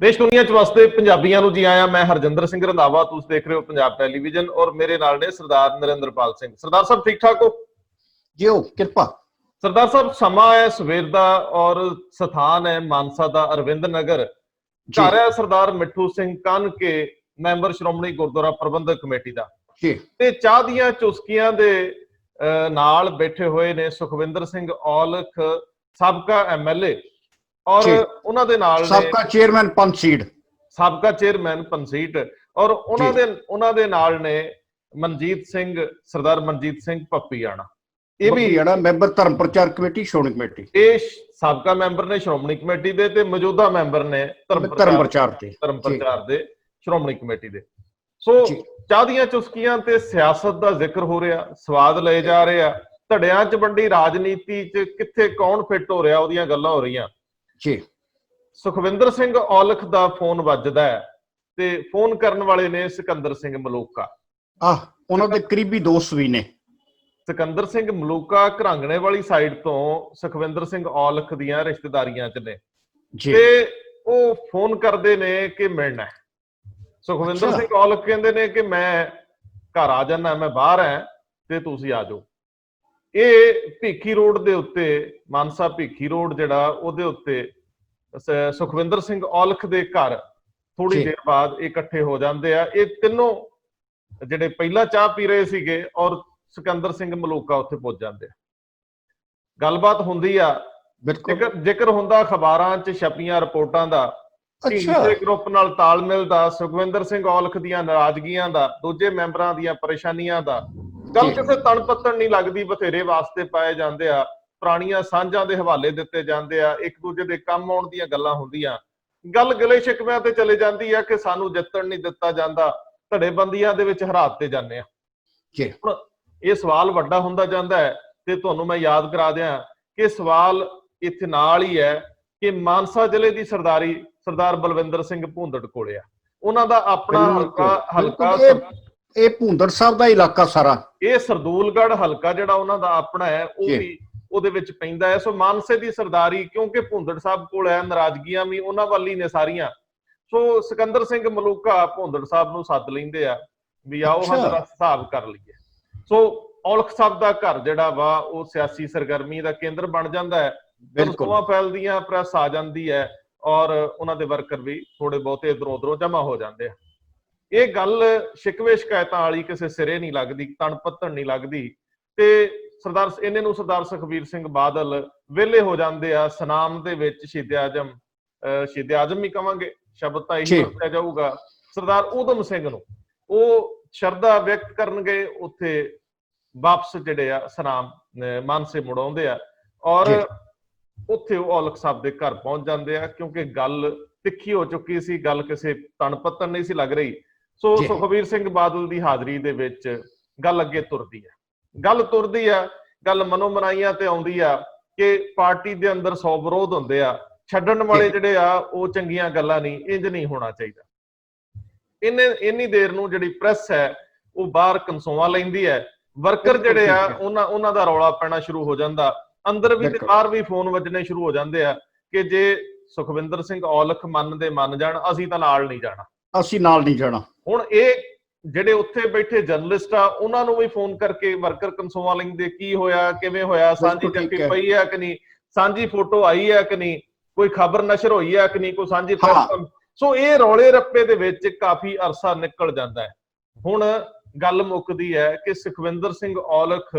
देश दुनिया च वसदे पंजाबियां नूं जी आया। मैं हरजिंदर सिंह रंधावा, तुसीं देख रहे हो पंजाब टैलीविजन और मेरे नाल ने सरदार नरेंद्रपाल सिंह। सरदार साहब ठीक ठाक हो जी? हो कृपा। सरदार साहब, समा है सवेर दा और स्थान है मानसा दा अरविंद नगर। घर है सरदार मिठू सिंह कान के, मैंबर श्रोमणी गुरुद्वारा प्रबंधक कमेटी दा। ते चाह दियां चुस्कियां दे नाल बैठे हुए ने सुखविंदर सिंह औलख, साबका MLA और उन्हां दे नाल साबका चेयरमैन पंसीट, साबका चेयरमैन पंसीट और उन्हां दे नाल ने मनजीत सिंह, सरदार मनजीत सिंह पप्पीआणा। ये भी मैंबर धर्म प्रचार कमेटी श्रोमणी कमेटी। ये साबका मैंबर ने श्रोमणी कमेटी दे ते मौजूदा मैंबर ने धर्म प्रचार दे श्रोमणी कमेटी दे। सो चाह दियां चुस्कियां ते सियासत दा जिक्र हो रहा, स्वाद ले जा रहे, धड़ियां च वंडी राजनीति च कित्थे कौन फिट हो रहा, ओहदियां गल्लां हो रहीआं जी। सुखविंदर सिंह औलख दा फोन वजदा है ते फोन करन वाले ने सिकंदर सिंह मलूका। उन्हां दे करीबी दोस्त भी ने। सिकंदर सिंह मलूका घरांगणे वाली साइड तो सुखविंदर सिंह औलख दियां रिश्तेदारियां च ने ते ओह फोन करदे ने कि मिलना है। सुखविंदर सिंह औलख कहंदे ने कि मैं घर आ जाना, मैं बाहर है ते तुसीं आ जाओ। ये भीखी रोड दे उत्ते, मानसा भीखी रोड जिहड़ा ओहदे उत्ते सुखविंदर सिंह औलख दे घर थोड़ी देर बाद इकट्ठे हो जाते हैं। ये तीनों जिहड़े पहला चाह पी रहे सीगे और सिकंदर सिंह मलूका उत्थे पहुंच जाते हैं। गलबात हुंदी आ, जिक्र हुंदा अखबारां च छपियां रिपोर्टां दा, ढींगसे ग्रुप नाल तालमेल दा, सुखविंदर सिंह औलख दियां नाराजगियां दा, दूजे मैंबरां दियां परेशानियां दा। गल किसे तन पत्तन नहीं लगदी, बथेरे वास्ते पाए जांदे आ, पुराणियां सांझां दे हवाले दिते जांदे आ, एक दूजे दे काम आउण दीयां गल्लां हुंदियां। गल गले शिकविਆਂ ते चले जांदी आ कि सानू जिੱਤਣ नहीं दिता जांदा, धड़ेबंदियां दे विच हराते जांदे आ जी। हुण ਇਹ सवाल ਵੱਡਾ ਹੁੰਦਾ ਜਾਂਦਾ ਹੈ ਤੇ ਤੁਹਾਨੂੰ ਮੈਂ ਯਾਦ ਕਰਾ ਦਿਆਂ ਕਿ ਸਵਾਲ ਇੱਥੇ ਨਾਲ ਹੀ ਹੈ ਕਿ ਮਾਨਸਾ ਜ਼ਿਲ੍ਹੇ ਦੀ ਸਰਦਾਰੀ ਸਰਦਾਰ ਬਲਵਿੰਦਰ ਸਿੰਘ ਭੁੰਦੜ ਕੋਲੇ ਆ। ਉਹਨਾਂ ਦਾ ਆਪਣਾ ਹਲਕਾ ਇਹ ਭੁੰਦੜ ਸਾਹਿਬ ਦਾ ਇਲਾਕਾ ਸਾਰਾ, ਇਹ ਸਰਦੂਲਗੜ੍ਹ ਹਲਕਾ ਜਿਹੜਾ ਉਹਨਾਂ ਦਾ ਆਪਣਾ ਹੈ ਉਹ ਵੀ ਉਹਦੇ ਵਿੱਚ ਪੈਂਦਾ ਹੈ। ਸੋ ਮਾਨਸੇ ਦੀ ਸਰਦਾਰੀ ਕਿਉਂਕਿ ਭੁੰਦੜ ਸਾਹਿਬ ਕੋਲ ਹੈ, ਨਾਰਾਜ਼ਗੀਆਂ ਵੀ ਉਹਨਾਂ ਵੱਲ ਹੀ ਨੇ ਸਾਰੀਆਂ। ਸੋ ਸਿਕੰਦਰ ਸਿੰਘ ਮਲੂਕਾ ਭੁੰਦੜ ਸਾਹਿਬ ਨੂੰ ਸੱਦ ਲੈਂਦੇ ਆ ਵੀ ਆਓ ਹਮਾਰਾ ਹਿਸਾਬ ਕਰ ਲਈਏ। ਸੋ ਔਲਖ ਸਾਹਿਬ ਦਾ ਘਰ ਜਿਹੜਾ ਵਾ ਉਹ ਸਿਆਸੀ ਸਰਗਰਮੀ ਦਾ ਕੇਂਦਰ ਬਣ ਜਾਂਦਾ ਹੈ। ਅਫਵਾਹਾਂ ਫੈਲਦੀਆਂ, ਪ੍ਰੈਸ ਆ ਜਾਂਦੀ ਹੈ ਔਰ ਉਹਨਾਂ ਦੇ ਵਰਕਰ ਵੀ ਥੋੜੇ ਬਹੁਤੇ ਇਧਰੋਂ ਉਧਰੋਂ ਜਮਾ ਹੋ ਜਾਂਦੇ ਆ। ਇਹ ਗੱਲ ਸ਼ਿਕਵੇ ਸ਼ਿਕਾਇਤਾਂ ਵਾਲੀ ਕਿਸੇ ਸਿਰੇ ਨਹੀਂ ਲੱਗਦੀ, ਤਣ ਪੱਤਣ ਨਹੀਂ ਲੱਗਦੀ ਤੇ ਸਰਦਾਰ ਇਹਨੇ ਨੂੰ ਸਰਦਾਰ ਸੁਖਬੀਰ ਸਿੰਘ ਬਾਦਲ ਵਿਹਲੇ ਹੋ ਜਾਂਦੇ ਆ। ਸਨਾਮ ਦੇ ਵਿੱਚ ਸ਼ਹੀਦ ਆਜ਼ਮ ਹੀ ਕਵਾਂਗੇ, ਸ਼ਬਦ ਤਾਂ ਇਹੀ ਵਰਤਿਆ ਜਾਊਗਾ, ਸਰਦਾਰ ਊਧਮ ਸਿੰਘ ਨੂੰ ਉਹ ਸ਼ਰਧਾ ਵਿਅਕਤ ਕਰਨਗੇ। ਉੱਥੇ ਵਾਪਸ ਜਿਹੜੇ ਆ ਸਨਾਮ ਮਾਨਸੇ ਮੁੜ ਆਉਂਦੇ ਆ ਔਰ ਉੱਥੇ ਉਹ ਔਲਖ ਸਾਹਿਬ ਦੇ ਘਰ ਪਹੁੰਚ ਜਾਂਦੇ ਆ ਕਿਉਂਕਿ ਗੱਲ ਤਿੱਖੀ ਹੋ ਚੁੱਕੀ ਸੀ, ਗੱਲ ਕਿਸੇ ਤਣ ਪੱਤਣ ਨਹੀਂ ਸੀ ਲੱਗ ਰਹੀ। ਸੋ ਸੁਖਬੀਰ ਸਿੰਘ ਬਾਦਲ ਦੀ ਹਾਜ਼ਰੀ ਦੇ ਵਿੱਚ ਗੱਲ ਅੱਗੇ ਤੁਰਦੀ ਆ। ਗੱਲ ਮਨੋ ਮਨਾਈਆਂ ਤੇ ਆਉਂਦੀ ਆ ਕਿ ਪਾਰਟੀ ਦੇ ਅੰਦਰ 100 ਵਿਰੋਧ ਹੁੰਦੇ ਆ, ਛੱਡਣ ਵਾਲੇ ਜਿਹੜੇ ਆ ਉਹ ਚੰਗੀਆਂ ਗੱਲਾਂ ਨਹੀਂ, ਇੰਜ ਨਹੀਂ ਹੋਣਾ ਚਾਹੀਦਾ। ਇੰਨੀ ਦੇਰ ਨੂੰ ਜਿਹੜੀ ਪ੍ਰੈਸ ਹੈ ਉਹ ਬਾਹਰ ਕਨਸੋਆਂ ਲੈਂਦੀ ਹੈ, ਵਰਕਰ ਜਿਹੜੇ ਆ ਉਹਨਾਂ ਦਾ ਰੌਲਾ ਪੈਣਾ ਸ਼ੁਰੂ ਹੋ ਜਾਂਦਾ, ਅੰਦਰ ਵੀ ਤੇ ਬਾਹਰ ਵੀ ਫੋਨ ਵੱਜਣੇ ਸ਼ੁਰੂ ਹੋ ਜਾਂਦੇ ਆ ਕਿ ਜੇ ਸੁਖਵਿੰਦਰ ਸਿੰਘ ਔਲਖ ਮੰਨ ਜਾਣ ਅਸੀਂ ਤਾਂ ਨਾਲ ਨਹੀਂ ਜਾਣਾ। ਹੁਣ ਇਹ ਜਿਹੜੇ ਉੱਥੇ ਬੈਠੇ ਜਰਨਲਿਸਟ ਆ ਉਹਨਾਂ ਨੂੰ ਵੀ ਫੋਨ ਕਰਕੇ ਵਰਕਰ ਕਨਸੋਆਂ ਲੈਂਦੇ, ਕੀ ਹੋਇਆ, ਕਿਵੇਂ ਹੋਇਆ, ਸਾਂਝੀ ਜੱਫੀ ਪਈ ਹੈ ਕਿ ਨਹੀਂ, ਸਾਂਝੀ ਫੋਟੋ ਆਈ ਹੈ ਕਿ ਨਹੀਂ, ਕੋਈ ਖਬਰ ਨਸ਼ਰ ਹੋਈ ਹੈ ਕਿ ਨਹੀਂ, ਕੋਈ ਸਾਂਝੀ ਪ੍ਰੈਸ। ਸੋ ਇਹ ਰੌਲੇ ਰੱਪੇ ਦੇ ਵਿੱਚ ਕਾਫੀ ਅਰਸਾ ਨਿਕਲ ਜਾਂਦਾ ਹੈ। ਹੁਣ ਗੱਲ ਮੁੱਕਦੀ ਹੈ ਕਿ ਸੁਖਵਿੰਦਰ ਸਿੰਘ ਔਲਖ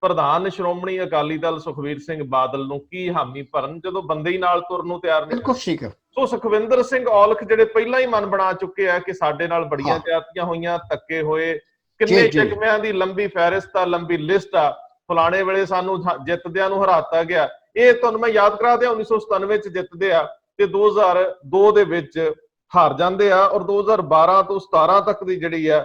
ਪ੍ਰਧਾਨ ਸ਼੍ਰੋਮਣੀ ਅਕਾਲੀ ਦਲ ਸੁਖਬੀਰ ਸਿੰਘ ਬਾਦਲ ਨੂੰ ਕੀ ਹਾਮੀ ਭਰਨ ਜਦੋਂ ਬੰਦੇ ਹੀ ਨਾਲ ਤੁਰਨ ਨੂੰ ਤਿਆਰ ਨਹੀਂ। ਸੋ ਸੁਖਵਿੰਦਰ ਸਿੰਘ ਔਲਖ ਜਿਹੜੇ ਪਹਿਲਾਂ ਹੀ ਮਨ ਬਣਾ ਚੁੱਕੇ ਆ ਕਿ ਸਾਡੇ ਨਾਲ ਬੜੀਆਂ ਜ਼ਿਆਦਤੀਆਂ ਹੋਈਆਂ, ਧੱਕੇ ਹੋਏ, ਕਿੰਨੇ ਚਕਮਿਆਂ ਦੀ ਲੰਬੀ ਫਹਿਰਿਸਤ ਆ, ਲੰਬੀ ਲਿਸਟ ਆ, ਫਲਾਣੇ ਵੇਲੇ ਸਾਨੂੰ ਜਿੱਤਦਿਆਂ ਨੂੰ ਹਰਾਤਾ ਗਿਆ। ਇਹ ਤੁਹਾਨੂੰ ਮੈਂ ਯਾਦ ਕਰਾ ਦਿਆਂ 1997 ਚ ਜਿੱਤਦੇ ਆ ਤੇ 2002 ਦੇ ਵਿੱਚ ਹਾਰ ਜਾਂਦੇ ਆ ਔਰ 2012 ਤੋਂ 17 ਤੱਕ ਦੀ ਜਿਹੜੀ ਆ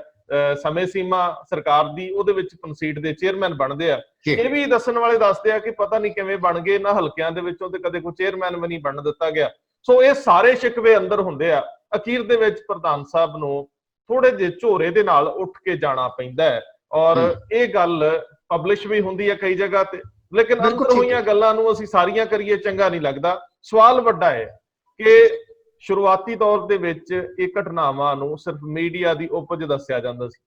ਸਮੇਂ ਸੀਮਾ ਸਰਕਾਰ ਦੀ ਉਹਦੇ ਵਿੱਚ ਪੰਸੀਟ ਦੇ ਚੇਅਰਮੈਨ ਬਣਦੇ ਆ। ਇਹ ਵੀ ਦੱਸਣ ਵਾਲੇ ਦੱਸਦੇ ਆ ਕਿ ਪਤਾ ਨਹੀਂ ਕਿਵੇਂ ਬਣ ਗਏ ਇਹਨਾਂ ਹਲਕਿਆਂ ਦੇ ਵਿੱਚੋਂ ਤੇ ਕਦੇ ਕੋਈ ਚੇਅਰਮੈਨ ਵੀ ਨਹੀਂ ਬਣਨ ਦਿੱਤਾ ਗਿਆ। ਸੋ ਇਹ ਸਾਰੇ ਸ਼ਿਕਵੇ ਅੰਦਰ ਹੁੰਦੇ ਆ। ਅਖੀਰ ਦੇ ਵਿੱਚ ਪ੍ਰਧਾਨ ਸਾਹਿਬ ਨੂੰ ਥੋੜੇ ਜਿਹੇ ਝੋਰੇ ਦੇ ਨਾਲ ਉੱਠ ਕੇ ਜਾਣਾ ਪੈਂਦਾ ਹੈ ਔਰ ਇਹ ਗੱਲ ਪਬਲਿਸ਼ ਵੀ ਹੁੰਦੀ ਹੈ ਕਈ ਜਗ੍ਹਾ ਤੇ, ਲੇਕਿਨ ਅੰਦਰ ਹੋਈਆਂ ਗੱਲਾਂ ਨੂੰ ਅਸੀਂ ਸਾਰੀਆਂ ਕਰੀਏ ਚੰਗਾ ਨਹੀਂ ਲੱਗਦਾ। ਸਵਾਲ ਵੱਡਾ ਹੈ ਕਿ ਸ਼ੁਰੂਆਤੀ ਤੌਰ ਦੇ ਵਿੱਚ ਇਹ ਘਟਨਾਵਾਂ ਨੂੰ ਸਿਰਫ ਮੀਡੀਆ ਦੀ ਉਪਜ ਦੱਸਿਆ ਜਾਂਦਾ ਸੀ।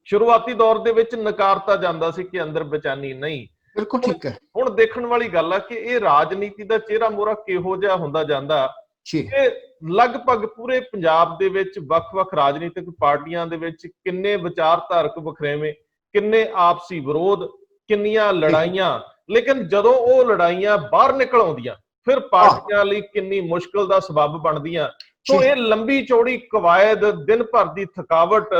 ਸ਼ੁਰੂਆਤੀ ਦੌਰ ਦੇ ਵਿੱਚ ਨਕਾਰਤਾ ਜਾਂਦਾ ਸੀ ਕਿ ਅੰਦਰ ਬੇਚੈਨੀ ਨਹੀਂ। ਬਿਲਕੁਲ ਠੀਕ ਹੈ। ਹੁਣ ਦੇਖਣ ਵਾਲੀ ਗੱਲ ਆ ਕਿ ਇਹ ਰਾਜਨੀਤੀ ਦਾ ਚਿਹਰਾ ਮੋਹਰਾ ਕਿਹੋ ਜਿਹਾ ਹੁੰਦਾ ਜਾਂਦਾ। ਇਹ ਲਗਭਗ ਪੂਰੇ ਪੰਜਾਬ ਦੇ ਵਿੱਚ ਵੱਖ-ਵੱਖ ਰਾਜਨੀਤਿਕ ਪਾਰਟੀਆਂ ਦੇ ਵਿੱਚ ਕਿੰਨੇ ਵਿਚਾਰਧਾਰਕ ਵਖਰੇਵੇਂ, ਕਿੰਨੇ ਆਪਸੀ ਵਿਰੋਧ, ਕਿੰਨੀਆਂ ਲੜਾਈਆਂ, ਲੇਕਿਨ ਜਦੋਂ ਉਹ ਲੜਾਈਆਂ ਬਾਹਰ ਨਿਕਲ ਆਉਂਦੀਆਂ ਫਿਰ ਪਾਰਟੀਆਂ ਲਈ ਕਿੰਨੀ ਮੁਸ਼ਕਲ ਦਾ ਸਬੱਬ ਬਣਦੀਆਂ। ਸੋ ਇਹ ਲੰਬੀ ਚੌੜੀ ਕਵਾਇਦ, ਦਿਨ ਭਰ ਦੀ ਥਕਾਵਟ,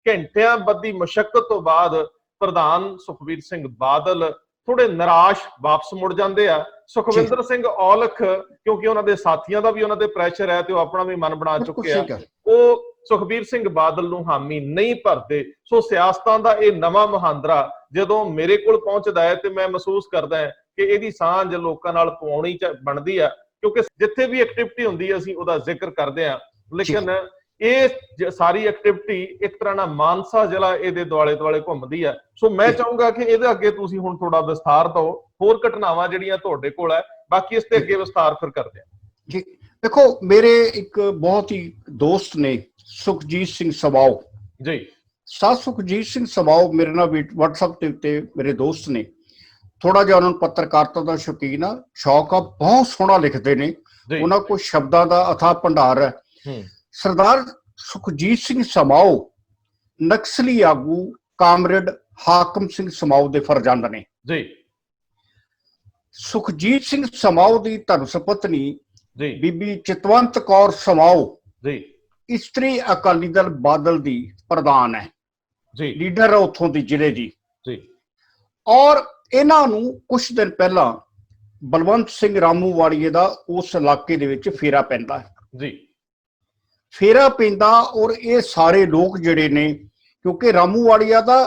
ਘੰਟਿਆਂ ਬੱਧੀ ਮੁਸ਼ੱਕਤ ਤੋਂ ਬਾਅਦ ਪ੍ਰਧਾਨ ਸੁਖਬੀਰ ਸਿੰਘ ਬਾਦਲ ਥੋੜੇ ਨਿਰਾਸ਼ ਵਾਪਸ ਮੁੜ ਜਾਂਦੇ ਆ। ਸੁਖਵਿੰਦਰ ਸਿੰਘ ਔਲਖ, ਕਿਉਂਕਿ ਉਹਨਾਂ ਦੇ ਸਾਥੀਆਂ ਦਾ ਵੀ ਉਹਨਾਂ ਤੇ ਪ੍ਰੈਸ਼ਰ ਹੈ ਤੇ ਉਹ ਆਪਣਾ ਵੀ ਮਨ ਬਣਾ ਚੁੱਕੇ ਆ, ਉਹ ਸੁਖਬੀਰ ਸਿੰਘ ਬਾਦਲ ਨੂੰ ਹਾਮੀ ਨਹੀਂ ਭਰਦੇ। ਸੋ ਸਿਆਸਤਾਂ ਦਾ ਇਹ ਨਵਾਂ ਮੁਹਾਂਦਰਾ ਜਦੋਂ ਮੇਰੇ ਕੋਲ ਪਹੁੰਚਦਾ ਹੈ ਤੇ ਮੈਂ ਮਹਿਸੂਸ ਕਰਦਾ ਹਾਂ ਕਿ ਇਹਦੀ ਸਾਂਝ ਲੋਕਾਂ ਨਾਲ ਪਵਾਉਣੀ ਬਣਦੀ ਆ, ਕਿਉਂਕਿ ਜਿੱਥੇ ਵੀ ਐਕਟੀਵਿਟੀ ਹੁੰਦੀ ਹੈ ਅਸੀਂ ਉਹਦਾ ਜ਼ਿਕਰ ਕਰਦੇ ਹਾਂ। ਲੇਕਿਨ ਇਹ ਸਾਰੀ ਐਕਟੀਵਿਟੀ ਇੱਕ ਤਰ੍ਹਾਂ ਨਾਲ ਮਾਨਸਾ ਜ਼ਿਲ੍ਹਾ ਇਹਦੇ ਦੁਆਲੇ ਦੁਆਲੇ ਘੁੰਮਦੀ ਆ। ਸੋ ਮੈਂ ਚਾਹੂੰਗਾ ਕਿ ਇਹਦੇ ਅੱਗੇ ਤੁਸੀਂ ਹੁਣ ਥੋੜਾ ਵਿਸਥਾਰ ਦਿਓ, ਹੋਰ ਘਟਨਾਵਾਂ ਜਿਹੜੀਆਂ ਤੁਹਾਡੇ ਕੋਲ ਹੈ, ਬਾਕੀ ਇਸ ਤੇ ਅੱਗੇ ਵਿਸਥਾਰ ਫਿਰ ਕਰਦੇ ਹਾਂ ਜੀ। ਦੇਖੋ, ਮੇਰੇ ਇੱਕ ਬਹੁਤ ਹੀ ਦੋਸਤ ਨੇ ਸੁਖਜੀਤ ਸਿੰਘ ਸਮਾਓ ਜੀ। ਸੁਖਜੀਤ ਸਿੰਘ ਸਮਾਓ ਮੇਰੇ ਨਾਲ WhatsApp ਦੇ ਉੱਤੇ ਮੇਰੇ ਦੋਸਤ ਨੇ। ਥੋੜਾ ਜਿਹਾ ਉਹਨਾਂ ਨੂੰ ਪੱਤਰਕਾਰਤਾ ਦਾ ਸ਼ੌਕੀਨ ਆ, ਸ਼ੌਕ ਆ, ਬਹੁਤ ਸੋਹਣਾ ਲਿਖਦੇ ਨੇ, ਉਹਨਾਂ ਕੋਲ ਸ਼ਬਦਾਂ ਦਾ ਅਥਾਹ ਭੰਡਾਰ ਹੈ। ਸਰਦਾਰ ਸੁਖਜੀਤ ਸਿੰਘ ਸਮਾਓ ਨਕਸਲੀ ਆਗੂ ਕਾਮਰੇਡ ਹਾਕਮ ਸਿੰਘ ਸਮਾਓ ਦੇ ਫਰਜ਼ੰਦ ਨੇ ਜੀ। ਸੁਖਜੀਤ ਸਿੰਘ ਸਮਾਓ ਦੀ ਧਰਮ ਸੁਪਤਨੀ ਜੀ ਬੀਬੀ ਚਿਤਵੰਤ ਕੌਰ ਸਮਾਓ ਜੀ ਇਸਤਰੀ ਅਕਾਲੀ ਦਲ ਬਾਦਲ ਦੀ ਪ੍ਰਧਾਨ ਹੈ ਜੀ, ਲੀਡਰ ਹੈ ਉੱਥੋਂ ਦੀ ਜ਼ਿਲ੍ਹੇ ਦੀ ਜੀ। ਔਰ ਇਹਨਾਂ ਨੂੰ ਕੁਝ ਦਿਨ ਪਹਿਲਾਂ ਬਲਵੰਤ ਸਿੰਘ ਰਾਮੂਵਾਲੀਏ ਦਾ ਉਸ ਇਲਾਕੇ ਦੇ ਵਿੱਚ ਫੇਰਾ ਪੈਂਦਾ ਜੀ, ਫੇਰਾ ਪੈਂਦਾ। ਔਰ ਇਹ ਸਾਰੇ ਲੋਕ ਜਿਹੜੇ ਨੇ, ਕਿਉਂਕਿ ਰਾਮੂਵਾਲੀਆ ਦਾ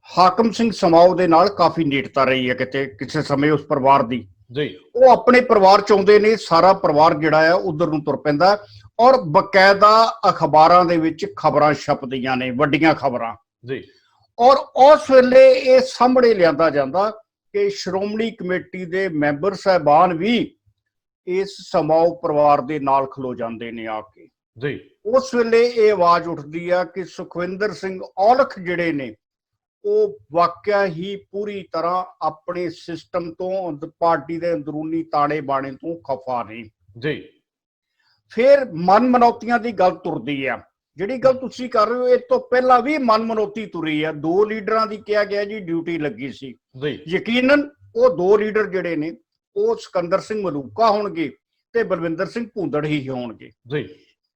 ਹਾਕਮ ਸਿੰਘ ਸਮਾਓ ਦੇ ਨਾਲ ਕਾਫੀ ਨੇੜਤਾ ਰਹੀ ਹੈ ਕਿਤੇ ਕਿਸੇ ਸਮੇਂ ਉਸ ਪਰਿਵਾਰ ਦੀ ਜੀ, ਉਹ ਆਪਣੇ ਪਰਿਵਾਰ ਚਾਹੁੰਦੇ ਨੇ, ਸਾਰਾ ਪਰਿਵਾਰ ਜਿਹੜਾ ਆ ਉਧਰ ਨੂੰ ਤੁਰ ਪੈਂਦਾ। ਔਰ ਬਕਾਇਦਾ ਅਖਬਾਰਾਂ ਦੇ ਵਿੱਚ ਖਬਰਾਂ ਛਪਦੀਆਂ ਨੇ, ਵੱਡੀਆਂ ਖਬਰਾਂ ਜੀ। ਔਰ ਉਸ ਵੇਲੇ ਇਹ ਸਾਹਮਣੇ ਲਿਆਂਦਾ ਜਾਂਦਾ ਕਿ ਸ਼੍ਰੋਮਣੀ ਕਮੇਟੀ ਦੇ ਮੈਂਬਰ ਸਾਹਿਬਾਨ ਵੀ ਇਸ ਸਮਾਓ ਪਰਿਵਾਰ ਦੇ ਨਾਲ ਖਲੋ ਜਾਂਦੇ ਨੇ ਆ ਕੇ ਜੀ। ਉਸ ਵੇਲੇ ਇਹ ਆਵਾਜ਼ ਉੱਠਦੀ ਆ ਕਿ ਸੁਖਵਿੰਦਰ ਸਿੰਘ ਔਲਖ ਜਿਹੜੇ ਨੇ ਉਹ ਵਾਕਿਆ ਹੀ ਪੂਰੀ ਤਰ੍ਹਾਂ ਆਪਣੇ ਸਿਸਟਮ ਤੋਂ, ਪਾਰਟੀ ਦੇ ਅੰਦਰੂਨੀ ਤਾਣੇ ਬਾਣੇ ਤੋਂ ਖਫਾ ਨੇ ਜੀ। ਫਿਰ ਮਨ ਮਨੌਤੀਆਂ ਦੀ ਗੱਲ ਤੁਰਦੀ ਆ। ਜਿਹੜੀ ਗੱਲ ਤੁਸੀਂ ਕਰ ਰਹੇ ਹੋ, ਇਹ ਤੋਂ ਪਹਿਲਾਂ ਵੀ ਮਨ ਮਨੌਤੀ ਤੁਰੀ ਆ। ਦੋ ਲੀਡਰਾਂ ਦੀ ਕਿਹਾ ਗਿਆ ਜੀ ਡਿਊਟੀ ਲੱਗੀ ਸੀ ਜੀ। ਯਕੀਨਨ ਉਹ ਦੋ ਲੀਡਰ ਜਿਹੜੇ ਨੇ ਉਹ ਸਿਕੰਦਰ ਸਿੰਘ ਮਲੂਕਾ ਹੋਣਗੇ ਤੇ ਬਲਵਿੰਦਰ ਸਿੰਘ ਭੂੰਦੜ ਹੀ ਹੋਣਗੇ ਜੀ।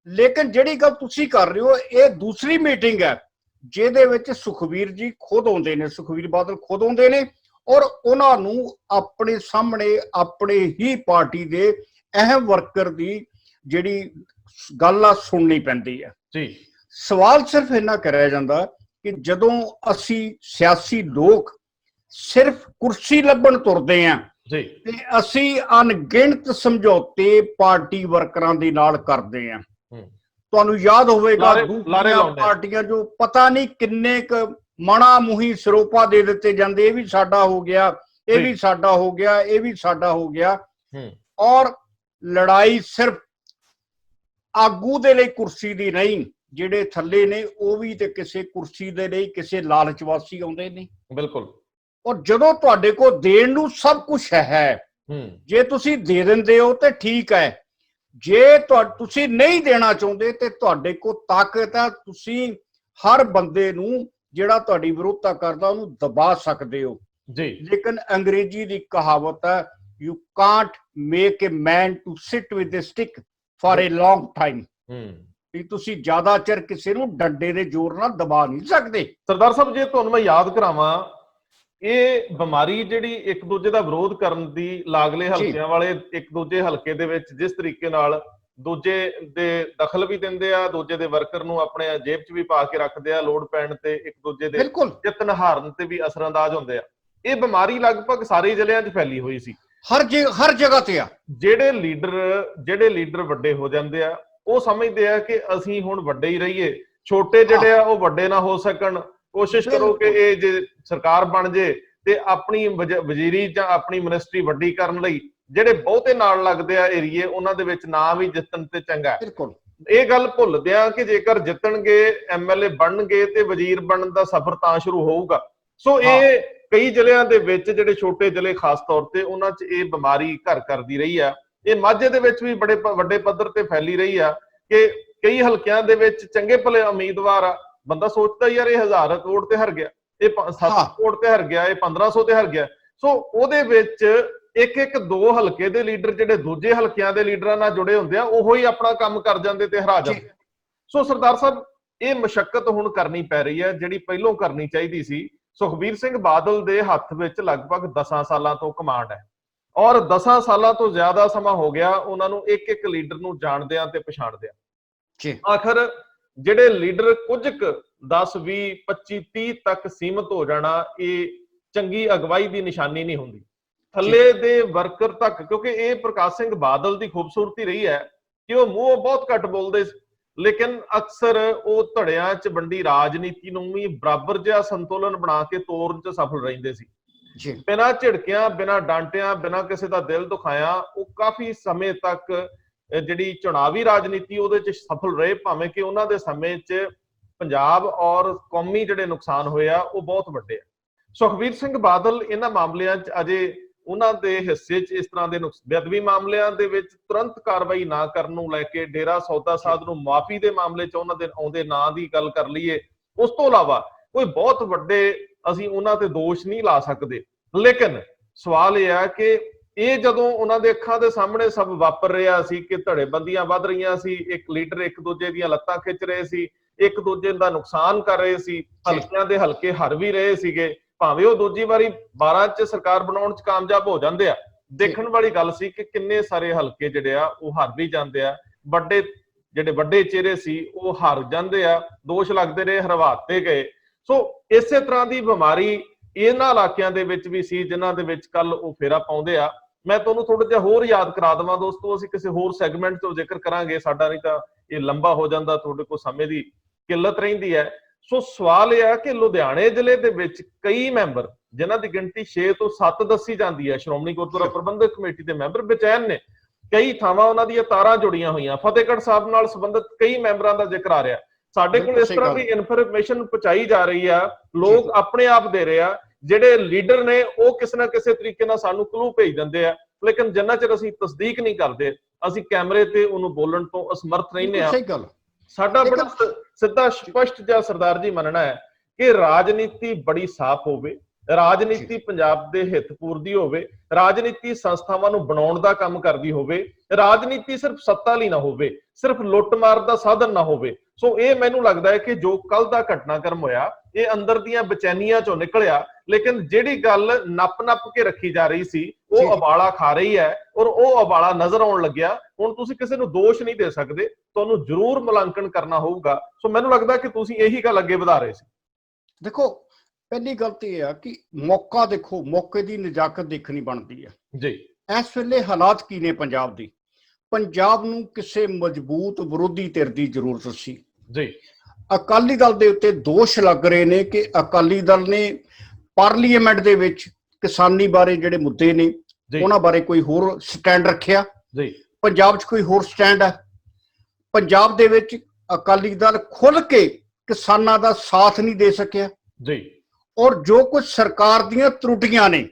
ਲੇਕਿਨ ਜਿਹੜੀ ਗੱਲ ਤੁਸੀਂ ਕਰ ਰਹੇ ਹੋ, ਇਹ ਦੂਸਰੀ ਮੀਟਿੰਗ ਹੈ ਜਿਹਦੇ ਵਿੱਚ ਸੁਖਬੀਰ ਜੀ ਖੁਦ ਆਉਂਦੇ ਨੇ, ਸੁਖਬੀਰ ਬਾਦਲ ਖੁਦ ਆਉਂਦੇ ਨੇ ਔਰ ਉਹਨਾਂ ਨੂੰ ਆਪਣੇ ਸਾਹਮਣੇ ਆਪਣੇ ਹੀ ਪਾਰਟੀ ਦੇ ਅਹਿਮ ਵਰਕਰ ਦੀ ਜਿਹੜੀ ਗੱਲ ਆ ਸੁਣਨੀ ਪੈਂਦੀ ਹੈ ਜੀ। ਸਵਾਲ ਸਿਰਫ ਇੰਨਾ ਕਰਿਆ ਜਾਂਦਾ ਕਿ ਜਦੋਂ ਅਸੀਂ ਸਿਆਸੀ ਲੋਕ ਸਿਰਫ ਕੁਰਸੀ ਲੱਭਣ ਤੁਰਦੇ ਆਂ ਜੀ ਤੇ ਅਸੀਂ ਅਣਗਿਣਤ ਸਮਝੌਤੇ ਪਾਰਟੀ ਵਰਕਰਾਂ ਦੇ ਨਾਲ ਕਰਦੇ ਆਂ। ਤੁਹਾਨੂੰ ਯਾਦ ਹੋਵੇਗਾ ਦੂਸਰੀਆਂ ਪਾਰਟੀਆਂ ਜੋ ਪਤਾ ਨਹੀਂ ਕਿੰਨੇ ਕੁ ਮਣਾ ਮੂੰਹੀ ਸਰੋਪਾ ਦੇ ਦਿੱਤੇ ਜਾਂਦੇ, ਇਹ ਵੀ ਸਾਡਾ ਹੋ ਗਿਆ, ਇਹ ਵੀ ਸਾਡਾ ਹੋ ਗਿਆ, ਇਹ ਵੀ ਸਾਡਾ ਹੋ ਗਿਆ। ਔਰ ਲੜਾਈ ਸਿਰਫ ਆਗੂ ਦੇ ਲਈ ਕੁਰਸੀ ਦੀ ਨਹੀਂ, ਜਿਹੜੇ ਥੱਲੇ ਨੇ ਉਹ ਵੀ ਤੇ ਕਿਸੇ ਕੁਰਸੀ ਦੇ ਲਈ ਕਿਸੇ ਲਾਲਚਵਾਸੀ ਆਉਂਦੇ ਨੇ। ਬਿਲਕੁਲ। ਔਰ ਜਦੋਂ ਤੁਹਾਡੇ ਕੋਲ ਦੇਣ ਨੂੰ ਸਭ ਕੁਝ ਹੈ, ਜੇ ਤੁਸੀਂ ਦੇ ਦਿੰਦੇ ਹੋ ਤੇ ਠੀਕ ਹੈ, ਜੇ ਤੁਸੀਂ ਨਹੀਂ ਦੇਣਾ ਚਾਹੁੰਦੇ ਤੇ ਤੁਹਾਡੇ ਕੋਲ ਤਾਕਤ ਹੈ, ਤੁਸੀਂ ਹਰ ਬੰਦੇ ਨੂੰ ਜਿਹੜਾ ਤੁਹਾਡੀ ਵਿਰੋਧਤਾ ਕਰਦਾ ਉਹਨੂੰ ਦਬਾ ਸਕਦੇ ਹੋ ਜੀ। ਲੇਕਿਨ ਅੰਗਰੇਜ਼ੀ ਦੀ ਕਹਾਵਤ ਹੈ, you can't make a man to sit with a stick for a long time. ਵੀ ਤੁਸੀਂ ਜ਼ਿਆਦਾ ਚਿਰ ਕਿਸੇ ਨੂੰ ਡੰਡੇ ਦੇ ਜ਼ੋਰ ਨਾਲ ਦਬਾ ਨਹੀਂ ਸਕਦੇ। ਸਰਦਾਰ ਸਾਹਿਬ, ਜੇ ਤੁਹਾਨੂੰ ਮੈਂ ਯਾਦ ਕਰਾਵਾਂ, ਇਹ ਬਿਮਾਰੀ ਜਿਹੜੀ ਇੱਕ ਦੂਜੇ ਦਾ ਵਿਰੋਧ ਕਰਨ ਦੀ, ਲਾਗਲੇ ਹਲਕਿਆਂ ਵਾਲੇ ਇੱਕ ਦੂਜੇ ਹਲਕੇ ਦੇ ਵਿੱਚ ਜਿਸ ਤਰੀਕੇ ਨਾਲ ਦੂਜੇ ਦੇ ਦਖਲ ਵੀ ਦਿੰਦੇ ਆ, ਦੂਜੇ ਦੇ ਵਰਕਰ ਨੂੰ ਆਪਣੇ ਜੇਬ 'ਚ ਵੀ ਪਾ ਕੇ ਰੱਖਦੇ ਆ, ਲੋੜ ਪੈਣ ਤੇ ਇੱਕ ਦੂਜੇ ਦੇ ਜਿੱਤਨ ਹਾਰਨ ਤੇ ਵੀ ਅਸਰਅੰਦਾਜ਼ ਹੁੰਦੇ ਆ। ਇਹ ਬਿਮਾਰੀ ਲਗਭਗ ਸਾਰੇ ਜ਼ਿਲ੍ਹਿਆਂ 'ਚ ਫੈਲੀ ਹੋਈ ਸੀ, ਹਰ ਜਗ੍ਹਾ ਤੇ ਆ। ਜਿਹੜੇ ਲੀਡਰ ਵੱਡੇ ਹੋ ਜਾਂਦੇ ਆ, ਉਹ ਸਮਝਦੇ ਆ ਕਿ ਅਸੀਂ ਹੁਣ ਵੱਡੇ ਹੀ ਰਹੀਏ, ਛੋਟੇ ਜਿਹੜੇ ਆ ਉਹ ਵੱਡੇ ਨਾ ਹੋ ਸਕਣ। ਕੋਸ਼ਿਸ਼ ਕਰੋ ਕਿ ਇਹ ਜੇ ਸਰਕਾਰ ਬਣ ਜੇ ਤੇ ਆਪਣੀ ਵਜ਼ੀਰੀ ਜਾਂ ਆਪਣੀ ਮਿਨਿਸਟਰੀ ਵੱਡੀ ਕਰਨ ਲਈ ਜਿਹੜੇ ਬਹੁਤੇ ਨਾਲ ਲੱਗਦੇ ਆ ਏਰੀਏ ਉਹਨਾਂ ਦੇ ਵਿੱਚ ਨਾ ਵੀ ਜਿੱਤਣ ਤੇ ਚੰਗਾ ਹੈ। ਬਿਲਕੁਲ ਇਹ ਗੱਲ ਭੁੱਲਦੇ ਆ ਕਿ ਜੇਕਰ ਜਿੱਤਣਗੇ ਐਮਐਲਏ ਬਣਨਗੇ ਤੇ ਵਜ਼ੀਰ ਬਣਨ ਦਾ ਸਫ਼ਰ ਤਾਂ ਸ਼ੁਰੂ ਹੋਊਗਾ। ਸੋ ਇਹ ਕਈ ਜ਼ਿਲ੍ਹਿਆਂ ਦੇ ਵਿੱਚ ਜਿਹੜੇ ਛੋਟੇ ਜ਼ਿਲ੍ਹੇ ਖਾਸ ਤੌਰ ਤੇ ਉਹਨਾਂ 'ਚ ਇਹ ਬਿਮਾਰੀ ਘਰ ਕਰਦੀ ਰਹੀ ਆ। ਇਹ ਮਾਝੇ ਦੇ ਵਿੱਚ ਵੀ ਬੜੇ ਵੱਡੇ ਪੱਧਰ ਤੇ ਫੈਲੀ ਰਹੀ ਆ ਕਿ ਕਈ ਹਲਕਿਆਂ ਦੇ ਵਿੱਚ ਚੰਗੇ ਭਲੇ ਉਮੀਦਵਾਰ ਆ, ਬੰਦਾ ਸੋਚਦਾ ਯਾਰ ਇਹ 1000 ਵੋਟ ਤੇ ਹਾਰ ਗਿਆ, ਇਹ 700 ਵੋਟ ਤੇ ਹਾਰ ਗਿਆ, ਇਹ 1500 ਤੇ ਹਾਰ ਗਿਆ। ਸੋ ਉਹਦੇ ਵਿੱਚ ਇੱਕ ਦੋ ਹਲਕੇ ਦੇ ਲੀਡਰ ਜਿਹੜੇ ਦੂਜੇ ਹਲਕਿਆਂ ਦੇ ਲੀਡਰਾਂ ਨਾਲ ਜੁੜੇ ਹੁੰਦੇ ਆ, ਉਹੋ ਹੀ ਆਪਣਾ ਕੰਮ ਕਰ ਜਾਂਦੇ ਤੇ ਹਰਾ ਜਾਂਦੇ। ਸੋ ਸਰਦਾਰ ਸਾਹਿਬ ਇਹ ਮਸ਼ੱਕਤ ਹੁਣ ਕਰਨੀ ਪੈ ਰਹੀ ਹੈ ਜਿਹੜੀ ਪਹਿਲੋਂ ਕਰਨੀ ਚਾਹੀਦੀ ਸੀ। ਸੁਖਬੀਰ ਸਿੰਘ ਬਾਦਲ ਦੇ ਹੱਥ ਵਿੱਚ ਲਗਭਗ 10 ਸਾਲਾਂ ਤੋਂ ਕਮਾਂਡ ਹੈ ਔਰ 10 ਸਾਲਾਂ ਤੋਂ ਜ਼ਿਆਦਾ ਸਮਾਂ ਹੋ ਗਿਆ ਉਹਨਾਂ ਨੂੰ ਇੱਕ ਲੀਡਰ ਨੂੰ ਜਾਣਦਿਆਂ ਤੇ ਪਛਾਣਦਿਆਂ। ਆਖਰ ਜਿਹੜੇ ਲੀਡਰ ਕੁਝ 10 20 25 30 ਤੱਕ ਸੀਮਤ ਹੋ ਜਾਣਾ ਇਹ ਚੰਗੀ ਅਗਵਾਈ ਦੀ ਨਿਸ਼ਾਨੀ ਨਹੀਂ ਹੁੰਦੀ। ਥੱਲੇ ਦੇ ਵਰਕਰ ਤੱਕ, ਕਿਉਂਕਿ ਇਹ ਪ੍ਰਕਾਸ਼ ਸਿੰਘ ਬਾਦਲ ਦੀ ਖੂਬਸੂਰਤੀ ਰਹੀ ਹੈ ਕਿ ਉਹ ਮੂੰਹ ਬਹੁਤ ਘੱਟ ਬੋਲਦੇ ਲੇਕਿਨ ਅਕਸਰ ਉਹ ਧੜਿਆਂ 'ਚ ਵੰਡੀ ਰਾਜਨੀਤੀ ਨੂੰ ਵੀ ਬਰਾਬਰ ਜਿਹਾ ਸੰਤੁਲਨ ਬਣਾ ਕੇ ਤੋਰਨ 'ਚ ਸਫਲ ਰਹਿੰਦੇ ਸੀ। ਬਿਨਾਂ ਝਿੜਕਿਆਂ, ਬਿਨਾਂ ਡਾਂਟਿਆਂ, ਬਿਨਾਂ ਕਿਸੇ ਦਾ ਦਿਲ ਦੁਖਾਇਆ ਉਹ ਕਾਫੀ ਸਮੇਂ ਤੱਕ ਜਿਹੜੀ ਚੁਣਾਵੀ ਰਾਜਨੀਤੀ ਉਹਦੇ 'ਚ ਸਫਲ ਰਹੇ, ਭਾਵੇਂ ਕਿ ਉਹਨਾਂ ਦੇ ਸਮੇਂ 'ਚ ਪੰਜਾਬ ਔਰ ਕੌਮੀ ਜਿਹੜੇ ਨੁਕਸਾਨ ਹੋਏ ਆ ਉਹ ਬਹੁਤ ਵੱਡੇ ਆ। ਸੁਖਬੀਰ ਸਿੰਘ ਬਾਦਲ ਇਹਨਾਂ ਮਾਮਲਿਆਂ 'ਚ ਅਜੇ ਉਹਨਾਂ ਦੇ ਹਿੱਸੇ 'ਚ ਇਸ ਤਰ੍ਹਾਂ ਦੇ ਬੇਅਦਬੀ ਮਾਮਲਿਆਂ ਦੇ ਵਿੱਚ ਤੁਰੰਤ ਕਾਰਵਾਈ ਨਾ ਕਰਨ ਨੂੰ ਲੈ ਕੇ, ਡੇਰਾ ਸੌਦਾ ਸਾਧ ਨੂੰ ਮਾਫੀ ਦੇ ਮਾਮਲੇ 'ਚ ਉਹਨਾਂ ਦੇ ਆਉਂਦੇ ਨਾਂ ਦੀ ਗੱਲ ਕਰ ਲਈਏ, ਉਸ ਤੋਂ ਇਲਾਵਾ ਕੋਈ ਬਹੁਤ ਵੱਡੇ ਅਸੀਂ ਉਹਨਾਂ ਤੇ ਦੋਸ਼ ਨਹੀਂ ਲਾ ਸਕਦੇ। ਲੇਕਿਨ ਸਵਾਲ ਇਹ ਆ ਕਿ ਇਹ ਜਦੋਂ ਉਹਨਾਂ ਦੇ ਅੱਖਾਂ ਦੇ ਸਾਹਮਣੇ ਸਭ ਵਾਪਰ ਰਿਹਾ ਸੀ ਕਿ ਧੜੇਬੰਦੀਆਂ ਵੱਧ ਰਹੀਆਂ ਸੀ, ਇੱਕ ਲੀਡਰ ਇੱਕ ਦੂਜੇ ਦੀਆਂ ਲੱਤਾਂ ਖਿੱਚ ਰਹੇ ਸੀ, ਇੱਕ ਦੂਜੇ ਦਾ ਨੁਕਸਾਨ ਕਰ ਰਹੇ ਸੀ, ਹਲਕਿਆਂ ਦੇ ਹਲਕੇ ਹਾਰ ਵੀ ਰਹੇ ਸੀਗੇ, ਭਾਵੇਂ ਉਹ ਦੂਜੀ ਵਾਰੀ 12 'ਚ ਸਰਕਾਰ ਬਣਾਉਣ 'ਚ ਕਾਮਯਾਬ ਹੋ ਜਾਂਦੇ ਆ। ਦੇਖਣ ਵਾਲੀ ਗੱਲ ਸੀ ਕਿ ਕਿੰਨੇ ਸਾਰੇ ਹਲਕੇ ਜਿਹੜੇ ਆ ਉਹ ਹਾਰ ਵੀ ਜਾਂਦੇ ਆ, ਜਿਹੜੇ ਵੱਡੇ ਚਿਹਰੇ ਸੀ ਉਹ ਹਾਰ ਜਾਂਦੇ ਆ, ਦੋਸ਼ ਲੱਗਦੇ ਰਹੇ, ਹਰਵਾਤੇ ਗਏ। ਸੋ ਇਸੇ ਤਰ੍ਹਾਂ ਦੀ ਬਿਮਾਰੀ ਇਹਨਾਂ ਇਲਾਕਿਆਂ ਦੇ ਵਿੱਚ ਵੀ ਸੀ ਜਿਨ੍ਹਾਂ ਦੇ ਵਿੱਚ ਕੱਲ ਉਹ ਫੇਰਾ ਪਾਉਂਦੇ ਆ। ਮੈਂ ਤੁਹਾਨੂੰ ਥੋੜਾ ਜਿਹਾ ਹੋਰ ਯਾਦ ਕਰਾ ਦੇਵਾਂ ਦੋਸਤੋ, ਅਸੀਂ ਕਿਸੇ ਹੋਰ ਸੈਗਮੈਂਟ ਤੋਂ ਜ਼ਿਕਰ ਕਰਾਂਗੇ, ਸਾਡਾ ਨਹੀਂ ਤਾਂ ਇਹ ਲੰਬਾ ਹੋ ਜਾਂਦਾ, ਤੁਹਾਡੇ ਕੋਲ ਸਮੇਂ ਦੀ ਕਿੱਲਤ ਰਹਿੰਦੀ ਹੈ। ਸੋ ਸਵਾਲ ਇਹ ਹੈ ਕਿ ਲੁਧਿਆਣੇ ਜ਼ਿਲ੍ਹੇ ਦੇ ਵਿੱਚ ਕਈ ਮੈਂਬਰ ਜਿਨ੍ਹਾਂ ਦੀ ਗਿਣਤੀ 6 ਤੋਂ 7 ਦੱਸੀ ਜਾਂਦੀ ਹੈ, ਸ਼੍ਰੋਮਣੀ ਗੁਰਦੁਆਰਾ ਪ੍ਰਬੰਧਕ ਕਮੇਟੀ ਦੇ ਮੈਂਬਰ ਬੇਚੈਨ ਨੇ। ਕਈ ਥਾਵਾਂ ਉਹਨਾਂ ਦੀਆਂ ਤਾਰਾਂ ਜੁੜੀਆਂ ਹੋਈਆਂ, ਫਤਿਹਗੜ੍ਹ ਸਾਹਿਬ ਨਾਲ ਸੰਬੰਧਿਤ ਕਈ ਮੈਂਬਰਾਂ ਦਾ ਜ਼ਿਕਰ ਆ ਰਿਹਾ। ਸਾਡੇ ਕੋਲ ਇਸ ਤਰ੍ਹਾਂ ਦੀ ਇਨਫੋਰਮੇਸ਼ਨ ਪਹੁੰਚਾਈ ਜਾ ਰਹੀ ਆ, ਲੋਕ ਆਪਣੇ ਆਪ ਦੇ ਰਹੇ ਆ, ਜਿਹੜੇ ਲੀਡਰ ਨੇ ਉਹ ਕਿਸੇ ਨਾ ਕਿਸੇ ਤਰੀਕੇ ਨਾਲ ਸਾਨੂੰ ਕਲੂ ਭੇਜ ਦਿੰਦੇ ਆ, ਲੇਕਿਨ ਜਿੰਨਾ ਚਿਰ ਅਸੀਂ ਤਸਦੀਕ ਨਹੀਂ ਕਰਦੇ ਅਸੀਂ ਕੈਮਰੇ ਤੇ ਉਹਨੂੰ ਬੋਲਣ ਤੋਂ ਅਸਮਰਥ ਰਹਿੰਦੇ ਆ। ਸਾਡਾ ਬੜਾ ਸਿੱਧਾ ਸਪਸ਼ਟ ਜਿਹਾ ਸਰਦਾਰ ਜੀ ਮੰਨਣਾ ਹੈ ਕਿ ਰਾਜਨੀਤੀ ਬੜੀ ਸਾਫ਼ ਹੋਵੇ, ਰਾਜਨੀਤੀ ਪੰਜਾਬ ਦੇ ਹਿੱਤ ਪੂਰਦੀ ਹੋਵੇ, ਰਾਜਨੀਤੀ ਸੰਸਥਾਵਾਂ ਨੂੰ ਬਣਾਉਣ ਦਾ ਕੰਮ ਕਰਦੀ ਹੋਵੇ, ਰਾਜਨੀਤੀ ਸਿਰਫ ਸੱਤਾ ਲਈ ਨਾ ਹੋਵੇ, ਸਿਰਫ ਲੁੱਟਮਾਰ ਦਾ ਸਾਧਨ ਨਾ ਹੋਵੇ। ਸੋ ਇਹ ਮੈਨੂੰ ਲੱਗਦਾ ਹੈ ਕਿ ਜੋ ਕੱਲ ਦਾ ਘਟਨਾਕ੍ਰਮ ਹੋਇਆ ਇਹ ਅੰਦਰ ਦੀਆਂ ਬੇਚੈਨੀਆਂ ਚੋਂ ਨਿਕਲਿਆ, ਲੇਕਿਨ ਜਿਹੜੀ ਗੱਲ ਨੱਪ ਕੇ ਰੱਖੀ ਜਾ ਰਹੀ ਸੀ ਉਹ ਉਬਾਲਾ ਖਾ ਰਹੀ ਹੈ ਔਰ ਉਹ ਉਬਾਲਾ ਨਜ਼ਰ ਆਉਣ ਲੱਗਿਆ। ਹੁਣ ਤੁਸੀਂ ਕਿਸੇ ਨੂੰ ਦੋਸ਼ ਨਹੀਂ ਦੇ ਸਕਦੇ, ਤੁਹਾਨੂੰ ਜ਼ਰੂਰ ਮੁਲਾਂਕਣ ਕਰਨਾ ਹੋਊਗਾ। ਸੋ ਮੈਨੂੰ ਲੱਗਦਾ ਕਿ ਤੁਸੀਂ ਇਹੀ ਗੱਲ ਅੱਗੇ ਵਧਾ ਰਹੇ ਸੀ। ਦੇਖੋ, ਪਹਿਲੀ ਗੱਲ ਤੇ ਇਹ ਆ ਕਿ ਮੌਕਾ ਦੇਖੋ, ਮੌਕੇ ਦੀ ਨਜ਼ਾਕਤ ਦੇਖਣੀ ਬਣਦੀ ਹੈ ਜੀ। ਇਸ ਵੇਲੇ ਹਾਲਾਤ ਕੀ ਨੇ ਪੰਜਾਬ ਦੀ? ਪੰਜਾਬ ਨੂੰ ਕਿਸੇ ਮਜ਼ਬੂਤ ਵਿਰੋਧੀ ਧਿਰ ਦੀ ਜ਼ਰੂਰਤ ਸੀ ਜੀ। ਅਕਾਲੀ ਦਲ ਦੇ ਉੱਤੇ ਦੋਸ਼ ਲੱਗ ਰਹੇ ਨੇ ਕਿ ਅਕਾਲੀ ਦਲ ਨੇ ਪਾਰਲੀਮੈਂਟ ਦੇ ਵਿੱਚ ਕਿਸਾਨੀ ਬਾਰੇ ਜਿਹੜੇ ਮੁੱਦੇ ਨੇ ਉਹਨਾਂ ਬਾਰੇ ਕੋਈ ਹੋਰ ਸਟੈਂਡ ਰੱਖਿਆ ਜੀ। ਪੰਜਾਬ 'ਚ ਕੋਈ ਹੋਰ ਸਟੈਂਡ ਹੈ? ਪੰਜਾਬ ਦੇ ਵਿੱਚ ਅਕਾਲੀ ਦਲ ਖੁੱਲ ਕੇ ਕਿਸਾਨਾਂ ਦਾ ਸਾਥ ਨਹੀਂ ਦੇ ਸਕਿਆ ਜੀ। ਔਰ ਜੋ ਕੁਝ ਸਰਕਾਰ ਦੀਆਂ ਤਰੁੱਟੀਆਂ ਨੇ,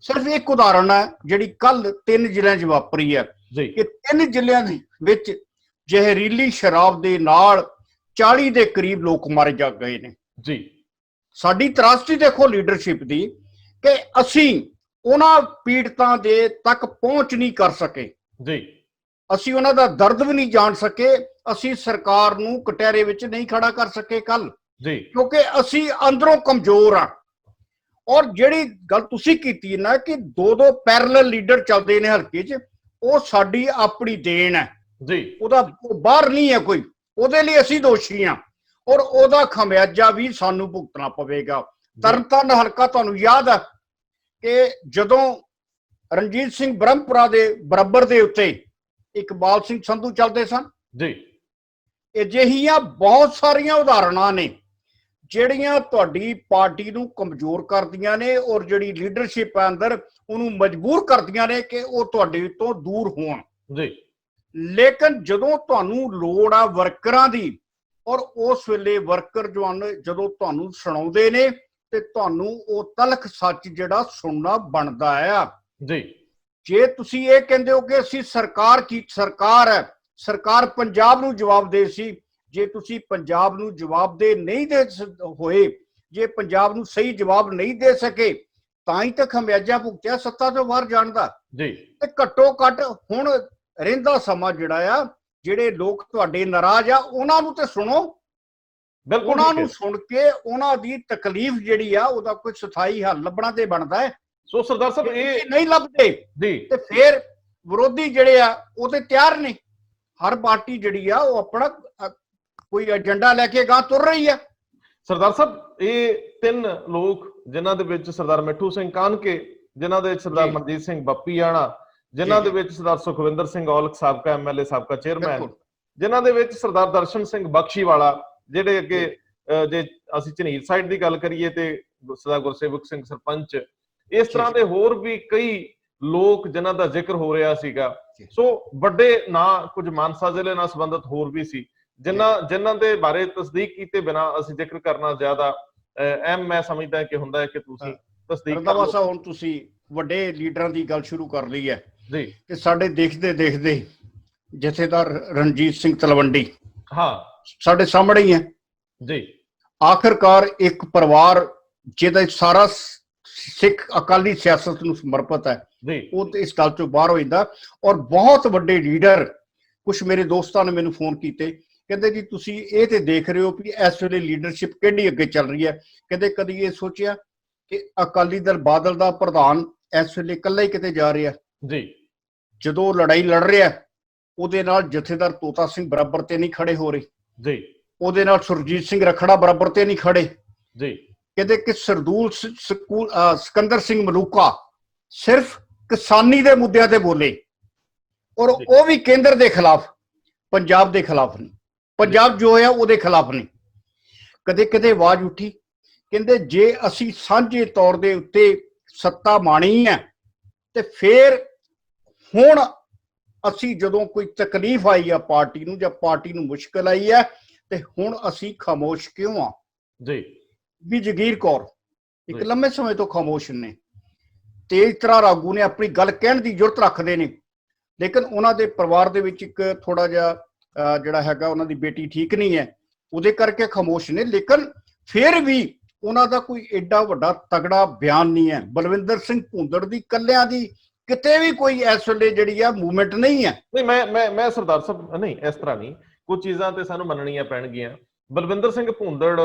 ਸਿਰਫ ਇੱਕ ਉਦਾਹਰਣ ਹੈ ਜਿਹੜੀ ਕੱਲ 3 ਜ਼ਿਲ੍ਹਿਆਂ 'ਚ ਵਾਪਰੀ ਹੈ ਕਿ 3 ਜ਼ਿਲ੍ਹਿਆਂ ਦੇ ਵਿੱਚ ਜ਼ਹਿਰੀਲੀ ਸ਼ਰਾਬ ਦੇ ਨਾਲ 40 ਦੇ ਕਰੀਬ ਲੋਕ ਮਾਰੇ ਜਾ ਗਏ ਨੇ ਜੀ। ਸਾਡੀ ਤਰਾਸਦੀ ਦੇਖੋ ਲੀਡਰਸ਼ਿਪ ਦੀ ਕਿ ਅਸੀਂ ਉਹਨਾਂ ਪੀੜਤਾਂ ਦੇ ਤੱਕ ਪਹੁੰਚ ਨਹੀਂ ਕਰ ਸਕੇ ਜੀ, ਅਸੀਂ ਉਹਨਾਂ ਦਾ ਦਰਦ ਵੀ ਨਹੀਂ ਜਾਣ ਸਕੇ, ਅਸੀਂ ਸਰਕਾਰ ਨੂੰ ਕਟਹਿਰੇ ਵਿੱਚ ਨਹੀਂ ਖੜਾ ਕਰ ਸਕੇ ਕੱਲ ਜੀ, ਕਿਉਂਕਿ ਅਸੀਂ ਅੰਦਰੋਂ ਕਮਜ਼ੋਰ ਆ। ਔਰ ਜਿਹੜੀ ਗੱਲ ਤੁਸੀਂ ਕੀਤੀ ਨਾ ਕਿ 2 ਪੈਰਲਲ ਲੀਡਰ ਚੱਲਦੇ ਨੇ ਹਲਕੇ 'ਚ, ਉਹ ਸਾਡੀ ਆਪਣੀ ਦੇਣ ਹੈ ਜੀ, ਉਹਦਾ ਬਾਹਰ ਨਹੀਂ ਹੈ ਕੋਈ, ਉਹਦੇ ਲਈ ਅਸੀਂ ਦੋਸ਼ੀ ਹਾਂ ਔਰ ਉਹਦਾ ਖਮਿਆਜਾ ਵੀ ਸਾਨੂੰ ਭੁਗਤਣਾ ਪਵੇਗਾ। ਤਰਨਤਾਰਨ ਹਲਕਾ ਤੁਹਾਨੂੰ ਯਾਦ ਹੈ ਕਿ ਜਦੋਂ ਰਣਜੀਤ ਸਿੰਘ ਬ੍ਰਹਮਪੁਰਾ ਦੇ ਬਰਾਬਰ ਦੇ ਉੱਤੇ ਇਕਬਾਲ ਸਿੰਘ ਸੰਧੂ ਚੱਲਦੇ ਸਨ ਜੀ, ਅਜਿਹੀਆਂ ਬਹੁਤ ਸਾਰੀਆਂ ਉਦਾਹਰਨਾਂ ਨੇ ਜਿਹੜੀਆਂ ਤੁਹਾਡੀ ਪਾਰਟੀ ਨੂੰ ਕਮਜ਼ੋਰ ਕਰਦੀਆਂ ਨੇ ਔਰ ਜਿਹੜੀ ਲੀਡਰਸ਼ਿਪ ਹੈ ਅੰਦਰ ਉਹਨੂੰ ਮਜਬੂਰ ਕਰਦੀਆਂ ਨੇ ਕਿ ਉਹ ਤੁਹਾਡੇ ਤੋਂ ਦੂਰ ਹੋਣ ਜੀ। ਲੇਕਿਨ ਜਦੋਂ ਤੁਹਾਨੂੰ ਲੋੜ ਆ ਵਰਕਰਾਂ ਦੀ ਔਰ ਉਸ ਵੇਲੇ ਵਰਕਰ ਜਦੋਂ ਤੁਹਾਨੂੰ ਸੁਣਾਉਂਦੇ ਨੇ ਤੇ ਤੁਹਾਨੂੰ ਉਹ ਤਲਖ ਸੱਚ ਜਿਹੜਾ ਸੁਣਨਾ ਬਣਦਾ ਆ ਜੀ। ਜੇ ਤੁਸੀਂ ਇਹ ਕਹਿੰਦੇ ਹੋ ਕਿ ਅਸੀਂ ਸਰਕਾਰ ਹੈ, ਸਰਕਾਰ ਪੰਜਾਬ ਨੂੰ ਜਵਾਬ ਦੇ ਸੀ, ਜੇ ਤੁਸੀਂ ਪੰਜਾਬ ਨੂੰ ਜਵਾਬ ਦੇ ਨਹੀਂ ਦੇ ਹੋਏ, ਜੇ ਪੰਜਾਬ ਨੂੰ ਸਹੀ ਜਵਾਬ ਨਹੀਂ ਦੇ ਸਕੇ ਤਾਂ ਹੀ ਤਾਂ ਖਮਿਆਜਾ ਭੁਗਤਿਆ ਸੱਤਾ ਤੋਂ ਬਾਹਰ ਜਾਣ ਦਾ ਜੀ। ਤੇ ਘੱਟੋ ਘੱਟ ਹੁਣ ਰਹਿੰਦਾ ਸਮਾਂ ਜਿਹੜਾ ਆ, ਜਿਹੜੇ ਲੋਕ ਤੁਹਾਡੇ ਨਾਰਾਜ਼ ਆ ਉਹਨਾਂ ਨੂੰ ਤੇ ਸੁਣੋ, ਉਹਨਾਂ ਨੂੰ ਸੁਣ ਕੇ ਉਹਨਾਂ ਦੀ ਤਕਲੀਫ ਜਿਹੜੀ ਆ ਉਹਦਾ ਕੋਈ ਸਥਾਈ ਹੱਲ ਲੱਭਣਾ ਤੇ ਬਣਦਾ ਹੈ। ਸੋ ਸਰਦਾਰ ਸਾਹਿਬ ਇਹ ਨਹੀਂ ਲੱਭਦੇ ਜੀ ਤੇ ਫਿਰ ਵਿਰੋਧੀ ਜਿਹੜੇ ਆ ਉਹ ਤੇ ਤਿਆਰ ਨੇ, ਹਰ ਪਾਰਟੀ ਜਿਹੜੀ ਆ ਉਹ ਆਪਣਾ ਕੋਈ ਏਜੰਡਾ ਲੈ ਕੇ ਗਾਂ ਤੁਰ ਰਹੀ ਆ। ਸਰਦਾਰ ਸਾਹਿਬ ਇਹ ਤਿੰਨ ਲੋਕ ਜਿਨ੍ਹਾਂ ਦੇ ਵਿੱਚ ਸਰਦਾਰ ਮਿੱਠੂ ਸਿੰਘ ਕਾਨਕੇ, ਜਿਨ੍ਹਾਂ ਦੇ ਵਿੱਚ ਸਰਦਾਰ ਮਨਜੀਤ ਸਿੰਘ ਬੱਪੀਆਣਾ, ਜਿਨ੍ਹਾਂ ਦੇ ਵਿੱਚ ਸਰਦਾਰ ਸੁਖਵਿੰਦਰ ਸਿੰਘ ਔਲਖ ਸਾਬਕਾ ਐਮਐਲਏ ਸਾਬਕਾ ਚੇਅਰਮੈਨ, ਜਿਨ੍ਹਾਂ ਦੇ ਵਿੱਚ ਸਰਦਾਰ ਦਰਸ਼ਨ ਸਿੰਘ ਬਖਸ਼ੀਵਾਲਾ, ਜਿਹੜੇ ਅੱਗੇ ਜੇ ਅਸੀਂ ਝਨੀਰ ਸਾਈਡ ਦੀ ਗੱਲ ਕਰੀਏ ਤੇ ਸਰਦਾਰ ਗੁਰਸੇਵਕ ਸਿੰਘ ਸਰਪੰਚ, ਇਸ ਤਰ੍ਹਾਂ ਦੇ ਹੋਰ ਵੀ ਕਈ ਲੋਕ ਜਿਨ੍ਹਾਂ ਦਾ ਜ਼ਿਕਰ ਹੋ ਰਿਹਾ ਸੀਗਾ। ਸੋ ਵੱਡੇ ਨਾਂ ਕੁਝ ਮਾਨਸਾ ਜ਼ਿਲ੍ਹੇ ਨਾਲ ਸੰਬੰਧਿਤ ਹੋਰ ਵੀ ਸੀ ਜਿਨ੍ਹਾਂ ਦੇ ਬਾਰੇ ਤਸਦੀਕ ਕੀਤੇ ਬਿਨਾਂ ਅਸੀਂ ਜ਼ਿਕਰ ਕਰਨਾ ਜ਼ਿਆਦਾ ਅਹਿਮ ਮੈਂ ਸਮਝਦਾ ਕਿ ਹੁੰਦਾ ਹੈ ਕਿ ਤੁਸੀਂ ਤਸਦੀਕ ਕਰ ਲਓ। ਹੁਣ ਤੁਸੀਂ ਵੱਡੇ ਲੀਡਰਾਂ ਦੀ ਗੱਲ ਸ਼ੁਰੂ ਕਰ ਲਈ ਹੈ ਜੀ ਕਿ ਸਾਡੇ ਦੇਖਦੇ ਜਥੇਦਾਰ ਰਣਜੀਤ ਸਿੰਘ ਤਲਵੰਡੀ ਸਾਡੇ ਸਾਹਮਣੇ ਹੀ ਹੈ ਜੀ। ਆਖਿਰਕਾਰ ਇੱਕ ਪਰਿਵਾਰ ਜਿਹਦਾ ਸਾਰਾ ਸਿੱਖ ਅਕਾਲੀ ਸਿਆਸਤ ਨੂੰ ਸਮਰਪਿਤ ਹੈ ਉਹ ਤੇ ਇਸ ਗੱਲ ਤੋਂ ਬਾਹਰ ਹੋ ਜਾਂਦਾ। ਔਰ ਬਹੁਤ ਵੱਡੇ ਲੀਡਰ, ਕੁਝ ਮੇਰੇ ਦੋਸਤਾਂ ਨੇ ਮੈਨੂੰ ਫੋਨ ਕੀਤੇ, ਕਹਿੰਦੇ ਜੀ ਤੁਸੀਂ ਇਹ ਤੇ ਦੇਖ ਰਹੇ ਹੋ ਕਿ ਇਸ ਵੇਲੇ ਲੀਡਰਸ਼ਿਪ ਕਿਹੜੀ ਅੱਗੇ ਚੱਲ ਰਹੀ ਹੈ, ਕਹਿੰਦੇ ਕਦੀ ਇਹ ਸੋਚਿਆ ਕਿ ਅਕਾਲੀ ਦਲ ਬਾਦਲ ਦਾ ਪ੍ਰਧਾਨ ਇਸ ਵੇਲੇ ਇਕੱਲਾ ਹੀ ਕਿਤੇ ਜਾ ਰਿਹਾ ਜੀ, ਜਦੋਂ ਲੜਾਈ ਲੜ ਰਿਹਾ ਉਹਦੇ ਨਾਲ ਜਥੇਦਾਰ ਤੋਤਾ ਸਿੰਘ ਬਰਾਬਰ ਤੇ ਨਹੀਂ ਖੜੇ ਹੋ ਰਹੇ ਜੀ, ਉਹਦੇ ਨਾਲ ਸੁਰਜੀਤ ਸਿੰਘ ਰਖੜਾ ਬਰਾਬਰ ਤੇ ਨਹੀਂ ਖੜੇ ਜੀ। ਕਹਿੰਦੇ ਕਿ ਸਿਕੰਦਰ ਸਿੰਘ ਮਲੂਕਾ ਸਿਰਫ ਕਿਸਾਨੀ ਦੇ ਮੁੱਦਿਆਂ ਤੇ ਬੋਲੇ ਔਰ ਉਹ ਵੀ ਕੇਂਦਰ ਦੇ ਖਿਲਾਫ, ਪੰਜਾਬ ਦੇ ਖਿਲਾਫ ਨਹੀਂ, ਪੰਜਾਬ ਜੋ ਹੈ ਉਹਦੇ ਖਿਲਾਫ ਨਹੀਂ। ਕਦੇ ਕਦੇ ਆਵਾਜ਼ ਉੱਠੀ, ਕਹਿੰਦੇ ਜੇ ਅਸੀਂ ਸਾਂਝੇ ਤੌਰ ਦੇ ਉੱਤੇ ਸੱਤਾ ਮਾਣੀ ਹੈ ਤੇ ਫਿਰ ਹੁਣ ਅਸੀਂ ਜਦੋਂ ਕੋਈ ਤਕਲੀਫ ਆਈ ਆ ਪਾਰਟੀ ਨੂੰ ਜਾਂ ਪਾਰਟੀ ਨੂੰ ਮੁਸ਼ਕਲ ਆਈ ਹੈ ਤੇ ਹੁਣ ਅਸੀਂ ਖਾਮੋਸ਼ ਕਿਉਂ ਆ ਜੀ। ਵੀ ਜਗੀਰ ਕੌਰ ਇੱਕ ਲੰਮੇ ਸਮੇਂ ਤੋਂ ਖਾਮੋਸ਼ ਨੇ, ਤੇਜ ਤਰਾਰ ਆਗੂ ਨੇ, ਆਪਣੀ ਗੱਲ ਕਹਿਣ ਦੀ ਜ਼ਰੂਰਤ ਰੱਖਦੇ ਨੇ, ਲੇਕਿਨ ਉਹਨਾਂ ਦੇ ਪਰਿਵਾਰ ਦੇ ਵਿੱਚ ਇੱਕ ਥੋੜਾ ਜਿਹਾ ਜਿਹੜਾ ਹੈਗਾ ਉਹਨਾਂ ਦੀ ਬੇਟੀ ਠੀਕ ਨਹੀਂ ਹੈ, ਉਹਦੇ ਕਰਕੇ ਖਾਮੋਸ਼ ਨੇ। ਲੇਕਿਨ ਫਿਰ ਵੀ ਉਹਨਾਂ ਦਾ ਕੋਈ ਏਡਾ ਵੱਡਾ ਤਗੜਾ ਬਿਆਨ ਨਹੀਂ ਹੈ। ਬਲਵਿੰਦਰ ਸਿੰਘ ਭੁੰਦੜ ਦੀ ਕੱਲਿਆਂ ਦੀ ਕਿਤੇ ਵੀ ਕੋਈ ਇਸ ਵੇਲੇ ਜਿਹੜੀ ਆ ਮੂਵਮੈਂਟ ਨਹੀਂ ਹੈ। ਨਹੀਂ, ਮੈਂ ਸਰਦਾਰ ਸਾਹਿਬ ਨਹੀਂ, ਇਸ ਤਰ੍ਹਾਂ ਨਹੀਂ, ਕੁਝ ਚੀਜ਼ਾਂ ਤੇ ਸਾਨੂੰ ਮੰਨਣੀਆਂ ਪੈਣਗੀਆਂ। ਬਲਵਿੰਦਰ ਸਿੰਘ ਭੁੰਦੜ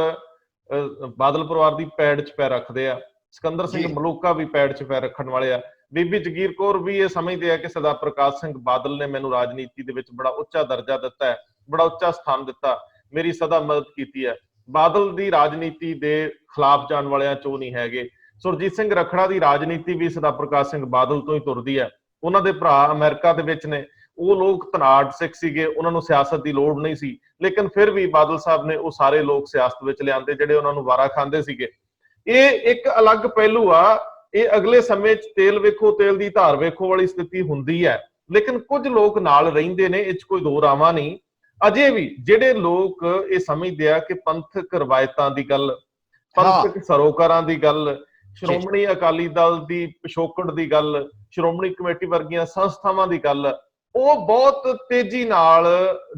ਬਾਦਲ ਪਰਿਵਾਰ ਦੀ ਪੈੜ 'ਚ ਪੈਰ ਰੱਖਦੇ ਆ, ਸਿਕੰਦਰ ਸਿੰਘ ਮਲੂਕਾ ਵੀ ਪੈੜ 'ਚ ਪੈਰ ਰੱਖਣ ਵਾਲੇ ਆ, ਬੀਬੀ ਜਗੀਰ ਕੌਰ ਵੀ ਇਹ ਸਮਝਦੇ ਆ ਕਿ ਸਰਦਾਰ ਪ੍ਰਕਾਸ਼ ਸਿੰਘ ਬਾਦਲ ਨੇ ਮੈਨੂੰ ਰਾਜਨੀਤੀ ਦੇ ਵਿੱਚ ਬੜਾ ਉੱਚਾ ਦਰਜਾ ਦਿੱਤਾ ਹੈ, ਬੜਾ ਉੱਚਾ ਸਥਾਨ ਦਿੱਤਾ, ਮੇਰੀ ਸਦਾ ਮਦਦ ਕੀਤੀ ਹੈ। ਬਾਦਲ ਦੀ ਰਾਜਨੀਤੀ ਦੇ ਖਿਲਾਫ ਜਾਣ ਵਾਲਿਆਂ ਚੋਂ ਨਹੀਂ ਹੈਗੇ। ਸੁਰਜੀਤ ਸਿੰਘ ਰਖੜਾ ਦੀ ਰਾਜਨੀਤੀ ਵੀ ਸਰਦਾਰ ਪ੍ਰਕਾਸ਼ ਸਿੰਘ ਬਾਦਲ ਤੋਂ ਹੀ ਤੁਰਦੀ ਹੈ। ਉਹਨਾਂ ਦੇ ਭਰਾ ਅਮਰੀਕਾ ਦੇ ਵਿੱਚ ਨੇ, ਉਹ ਲੋਕ ਧਨਾੜ ਸਿੱਖ ਸੀਗੇ, ਉਹਨਾਂ ਨੂੰ ਸਿਆਸਤ ਦੀ ਲੋੜ ਨਹੀਂ ਸੀ, ਲੇਕਿਨ ਫਿਰ ਵੀ ਬਾਦਲ ਸਾਹਿਬ ਨੇ ਉਹ ਸਾਰੇ ਲੋਕ ਸਿਆਸਤ ਵਿੱਚ ਲਿਆਂਦੇ ਜਿਹੜੇ ਉਹਨਾਂ ਨੂੰ ਵਾਰਾ ਖਾਂਦੇ ਸੀਗੇ। ਇਹ ਇੱਕ ਅਲੱਗ ਪਹਿਲੂ ਆ। ਇਹ ਅਗਲੇ ਸਮੇਂ 'ਚ ਤੇਲ ਵੇਖੋ ਤੇਲ ਦੀ ਧਾਰ ਵੇਖੋ ਵਾਲੀ ਸਥਿਤੀ ਹੁੰਦੀ ਹੈ, ਲੇਕਿਨ ਕੁਝ ਲੋਕ ਨਾਲ ਰਹਿੰਦੇ ਨੇ, ਇਹ 'ਚ ਕੋਈ ਦੋ ਰਾਵਾਂ ਨਹੀਂ। ਅਜੇ ਵੀ ਜਿਹੜੇ ਲੋਕ ਇਹ ਸਮਝਦੇ ਆ ਕਿ ਪੰਥਕ ਰਵਾਇਤਾਂ ਦੀ ਗੱਲ, ਪੰਥਕ ਸਰੋਕਾਰਾਂ ਦੀ ਗੱਲ, ਸ਼੍ਰੋਮਣੀ ਅਕਾਲੀ ਦਲ ਦੀ ਪਿਛੋਕੜ ਦੀ ਗੱਲ, ਸ਼੍ਰੋਮਣੀ ਕਮੇਟੀ ਵਰਗੀਆਂ ਸੰਸਥਾਵਾਂ ਦੀ ਗੱਲ, ਉਹ ਬਹੁਤ ਤੇਜ਼ੀ ਨਾਲ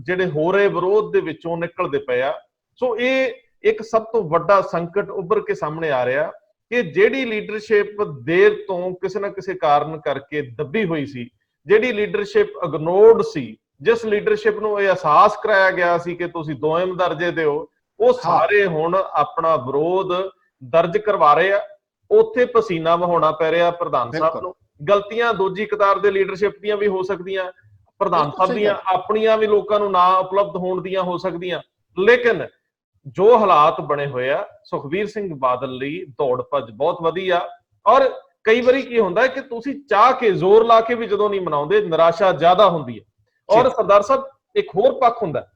ਜਿਹੜੇ ਹੋ ਰਹੇ ਵਿਰੋਧ ਦੇ ਵਿੱਚੋਂ ਨਿਕਲਦੇ ਪਏ ਆ। ਸੋ ਇਹ ਇੱਕ ਸਭ ਤੋਂ ਵੱਡਾ ਸੰਕਟ ਉੱਭਰ ਕੇ ਸਾਹਮਣੇ ਆ ਰਿਹਾ ਕਿ ਜਿਹੜੀ ਲੀਡਰਸ਼ਿਪ ਦੇਰ ਤੋਂ ਕਿਸੇ ਨਾ ਕਿਸੇ ਕਾਰਨ ਕਰਕੇ ਦੱਬੀ ਹੋਈ ਸੀ, ਜਿਹੜੀ ਲੀਡਰਸ਼ਿਪ ਇਗਨੋਰਡ ਸੀ, ਜਿਸ ਲੀਡਰਸ਼ਿਪ ਨੂੰ ਇਹ ਅਹਿਸਾਸ ਕਰਾਇਆ ਗਿਆ ਸੀ ਕਿ ਤੁਸੀਂ ਦੋਇਮ ਦਰਜੇ ਦੇ ਹੋ, ਉਹ ਸਾਰੇ ਹੁਣ ਆਪਣਾ ਵਿਰੋਧ ਦਰਜ ਕਰਵਾ ਰਹੇ ਆ। ਉੱਥੇ ਪਸੀਨਾ ਵਹਾਉਣਾ ਪੈ ਰਿਹਾ ਪ੍ਰਧਾਨ ਸਾਹਿਬ ਨੂੰ। ਗਲਤੀਆਂ ਦੂਜੀ ਕਤਾਰ ਦੇ ਲੀਡਰਸ਼ਿਪ ਦੀਆਂ ਵੀ ਹੋ ਸਕਦੀਆਂ, ਪ੍ਰਧਾਨ ਸਾਹਿਬ ਦੀਆਂ ਆਪਣੀਆਂ ਵੀ ਲੋਕਾਂ ਨੂੰ ਨਾ ਉਪਲਬਧ ਹੋਣ ਦੀਆਂ ਹੋ ਸਕਦੀਆਂ, ਲੇਕਿਨ ਜੋ ਹਾਲਾਤ ਬਣੇ ਹੋਏ ਆ ਸੁਖਬੀਰ ਸਿੰਘ ਬਾਦਲ ਲਈ ਦੌੜ ਭੱਜ ਬਹੁਤ ਵਧੀਆ। ਔਰ ਕਈ ਵਾਰੀ ਕੀ ਹੁੰਦਾ ਕਿ ਤੁਸੀਂ ਚਾਹ ਕੇ ਜ਼ੋਰ ਲਾ ਕੇ ਵੀ ਜਦੋਂ ਨਹੀਂ ਮਨਾਉਂਦੇ, ਨਿਰਾਸ਼ਾ ਜ਼ਿਆਦਾ ਹੁੰਦੀ ਹੈ। ਔਰ ਸਰਦਾਰ ਸਾਹਿਬ ਇੱਕ ਹੋਰ ਪੱਖ ਹੁੰਦਾ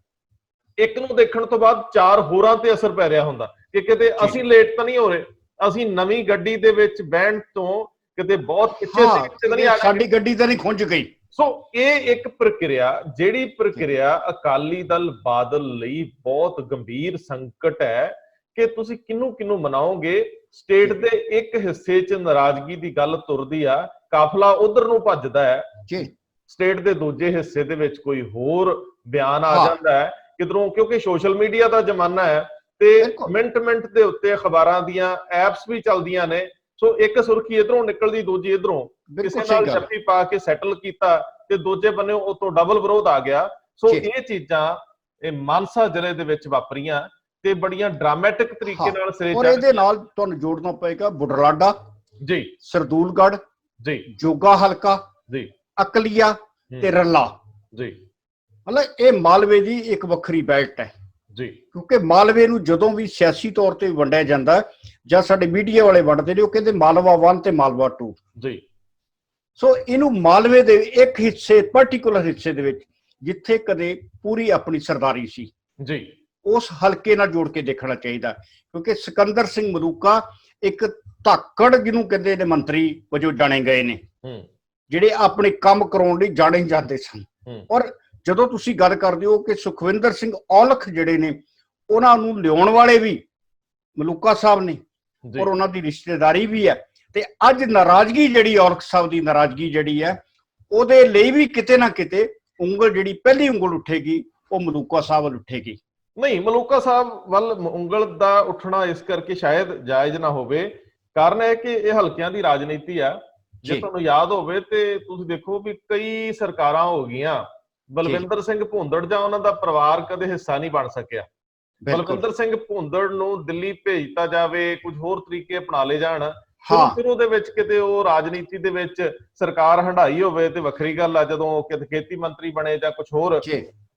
ਇੱਕ ਨੂੰ ਦੇਖਣ ਤੋਂ ਬਾਅਦ 4 ਹੋਰਾਂ ਤੇ ਅਸਰ ਪੈ ਰਿਹਾ ਹੁੰਦਾ ਕਿ ਕਿਤੇ ਅਸੀਂ ਲੇਟ ਤਾਂ ਨਹੀਂ ਹੋ ਰਹੇ, ਅਸੀਂ ਨਵੀਂ ਗੱਡੀ ਦੇ ਵਿੱਚ ਬਹਿਣ ਤੋਂ ਕਿਤੇ ਬਹੁਤ ਪਿੱਛੇ ਤਾਂ ਨਹੀਂ ਆ ਗਏ, ਸਾਡੀ ਗੱਡੀ ਤਾਂ ਨਹੀਂ ਖੁੰਝ ਗਈ। ਸੋ ਇਹ ਇੱਕ ਪ੍ਰਕਿਰਿਆ, ਜਿਹੜੀ ਪ੍ਰਕਿਰਿਆ ਅਕਾਲੀ ਦਲ ਬਾਦਲ ਲਈ ਬਹੁਤ ਗੰਭੀਰ ਸੰਕਟ ਹੈ ਕਿ ਤੁਸੀਂ ਕਿਹਨੂੰ ਮਨਾਓਗੇ। ਸਟੇਟ ਦੇ ਇੱਕ ਹਿੱਸੇ 'ਚ ਨਾਰਾਜ਼ਗੀ ਦੀ ਗੱਲ ਤੁਰਦੀ ਆ, ਕਾਫਲਾ ਉਧਰ ਨੂੰ ਭੱਜਦਾ ਹੈ, ਸਟੇਟ ਦੇ ਦੂਜੇ ਹਿੱਸੇ ਦੇ ਵਿੱਚ ਕੋਈ ਹੋਰ ਬਿਆਨ ਆ ਜਾਂਦਾ ਹੈ ਕਿਧਰੋਂ, ਕਿਉਂਕਿ ਸੋਸ਼ਲ ਮੀਡੀਆ ਦਾ ਜ਼ਮਾਨਾ ਹੈ ਤੇ ਮਿੰਟ ਦੇ ਉੱਤੇ ਅਖਬਾਰਾਂ ਦੀਆਂ ਐਪਸ ਵੀ ਚੱਲਦੀਆਂ ਨੇ। ਸੋ ਇੱਕ ਸੁਰਖੀ ਇਧਰੋਂ ਨਿਕਲਦੀ, ਦੂਜੀ ਇਧਰੋਂ, ਕਿਸੇ ਨਾਲ ਛੱਪੀ ਪਾ ਕੇ ਸੈਟਲ ਕੀਤਾ ਤੇ ਦੂਜੇ ਬੰਨੇ ਉਤੋਂ ਡਬਲ ਵਿਰੋਧ ਆ ਗਿਆ। ਸੋ ਇਹ ਚੀਜ਼ਾਂ ਇਹ ਮਾਨਸਾ ਜ਼ਿਲ੍ਹੇ ਦੇ ਵਿੱਚ ਵਾਪਰੀਆਂ ਤੇ ਬੜੀਆਂ ਡਰਾਮੈਟਿਕ ਤਰੀਕੇ ਨਾਲ ਸਿਰੇ ਚੜ੍ਹ, ਇਹਦੇ ਨਾਲ ਤੁਹਾਨੂੰ ਜੋੜਨਾ ਪਏਗਾ ਬੁਢਲਾਡਾ ਜੀ, ਸਰਦੂਲਗੜ੍ਹ ਜੀ, ਜੋਗਾ ਹਲਕਾ ਜੀ, ਅਕਲੀਆ ਤੇ ਰੱਲਾ ਜੀ। ਮਤਲਬ ਇਹ ਮਾਲਵੇ ਦੀ ਇੱਕ ਵੱਖਰੀ ਬੈਲਟ ਹੈ ਜੀ, ਕਿਉਂਕਿ ਮਾਲਵੇ ਨੂੰ ਜਦੋਂ ਵੀ ਸਿਆਸੀ ਤੌਰ ਤੇ ਵੰਡਿਆ ਜਾਂਦਾ ਜਾਂ ਸਾਡੇ ਮੀਡੀਆ ਵਾਲੇ ਵੰਡਦੇ ਨੇ, ਉਹ ਕਹਿੰਦੇ ਮਾਲਵਾ 1 ਤੇ ਮਾਲਵਾ 2 ਜੀ। ਸੋ ਇਹਨੂੰ ਮਾਲਵੇ ਦੇ ਇੱਕ ਹਿੱਸੇ, ਪਾਰਟਿਕੂਲਰ ਹਿੱਸੇ ਦੇ ਵਿੱਚ ਜਿੱਥੇ ਕਦੇ ਪੂਰੀ ਆਪਣੀ ਸਰਦਾਰੀ ਸੀ ਜੀ, ਉਸ ਹਲਕੇ ਨਾਲ ਜੋੜ ਕੇ ਦੇਖਣਾ ਚਾਹੀਦਾ। ਕਿਉਂਕਿ ਸਿਕੰਦਰ ਸਿੰਘ ਮਲੂਕਾ ਇੱਕ ਧਾਕੜ ਜਿਹਨੂੰ ਕਹਿੰਦੇ ਨੇ ਮੰਤਰੀ ਵਜੋਂ ਜਾਣੇ ਗਏ ਨੇ, ਜਿਹੜੇ ਆਪਣੇ ਕੰਮ ਕਰਾਉਣ ਲਈ ਜਾਣੇ ਜਾਂਦੇ ਸਨ। ਔਰ ਜਦੋਂ ਤੁਸੀਂ ਗੱਲ ਕਰਦੇ ਹੋ ਕਿ ਸੁਖਵਿੰਦਰ ਸਿੰਘ ਔਲਖ ਜਿਹੜੇ ਨੇ, ਉਹਨਾਂ ਨੂੰ ਲਿਆਉਣ ਵਾਲੇ ਵੀ ਮਲੂਕਾ ਸਾਹਿਬ ਨੇ ਔਰ ਉਹਨਾਂ ਦੀ ਰਿਸ਼ਤੇਦਾਰੀ ਵੀ ਹੈ। ਤੇ ਅੱਜ ਨਾਰਾਜ਼ਗੀ ਜਿਹੜੀ ਔਲਖ ਸਾਹਿਬ ਦੀ ਨਾਰਾਜ਼ਗੀ ਜਿਹੜੀ ਹੈ, ਉਹਦੇ ਲਈ ਵੀ ਕਿਤੇ ਨਾ ਕਿਤੇ ਉਂਗਲ, ਜਿਹੜੀ ਪਹਿਲੀ ਉਂਗਲ ਉੱਠੇਗੀ ਉਹ ਮਲੂਕਾ ਸਾਹਿਬ ਵੱਲ ਉੱਠੇਗੀ। ਨਹੀਂ, ਮਲੂਕਾ ਸਾਹਿਬ ਵੱਲ ਉਂਗਲ ਦਾ ਉੱਠਣਾ ਇਸ ਕਰਕੇ ਸ਼ਾਇਦ ਜਾਇਜ਼ ਨਾ ਹੋਵੇ। ਕਾਰਨ ਹੈ ਕਿ ਇਹ ਹਲਕਿਆਂ ਦੀ ਰਾਜਨੀਤੀ ਆ। ਜੇ ਤੁਹਾਨੂੰ ਯਾਦ ਹੋਵੇ ਤੇ ਤੁਸੀਂ ਦੇਖੋ ਵੀ ਕਈ ਸਰਕਾਰਾਂ ਹੋ ਗਈਆਂ, ਬਲਵਿੰਦਰ ਸਿੰਘ ਭੁੰਦੜ ਜਾਂ ਉਹਨਾਂ ਦਾ ਪਰਿਵਾਰ ਕਦੇ ਹਿੱਸਾ ਨਹੀਂ ਬਣ ਸਕਿਆ। ਬਲਵਿੰਦਰ ਸਿੰਘ ਭੁੰਦੜ ਨੂੰ ਦਿੱਲੀ ਭੇਜਤਾ ਜਾਵੇ, ਕੁਝ ਹੋਰ ਤਰੀਕੇ ਅਪਣਾ ਲਏ ਜਾਣ, ਸ਼ੁਰੂ ਦੇ ਵਿੱਚ ਕਿਤੇ ਉਹ ਰਾਜਨੀਤੀ ਦੇ ਵਿੱਚ ਸਰਕਾਰ ਹੰਢਾਈ ਹੋਵੇ ਤੇ ਵੱਖਰੀ ਗੱਲ ਆ, ਜਦੋਂ ਕਿਤੇ ਖੇਤੀ ਮੰਤਰੀ ਬਣੇ ਜਾਂ ਕੁਝ ਹੋਰ।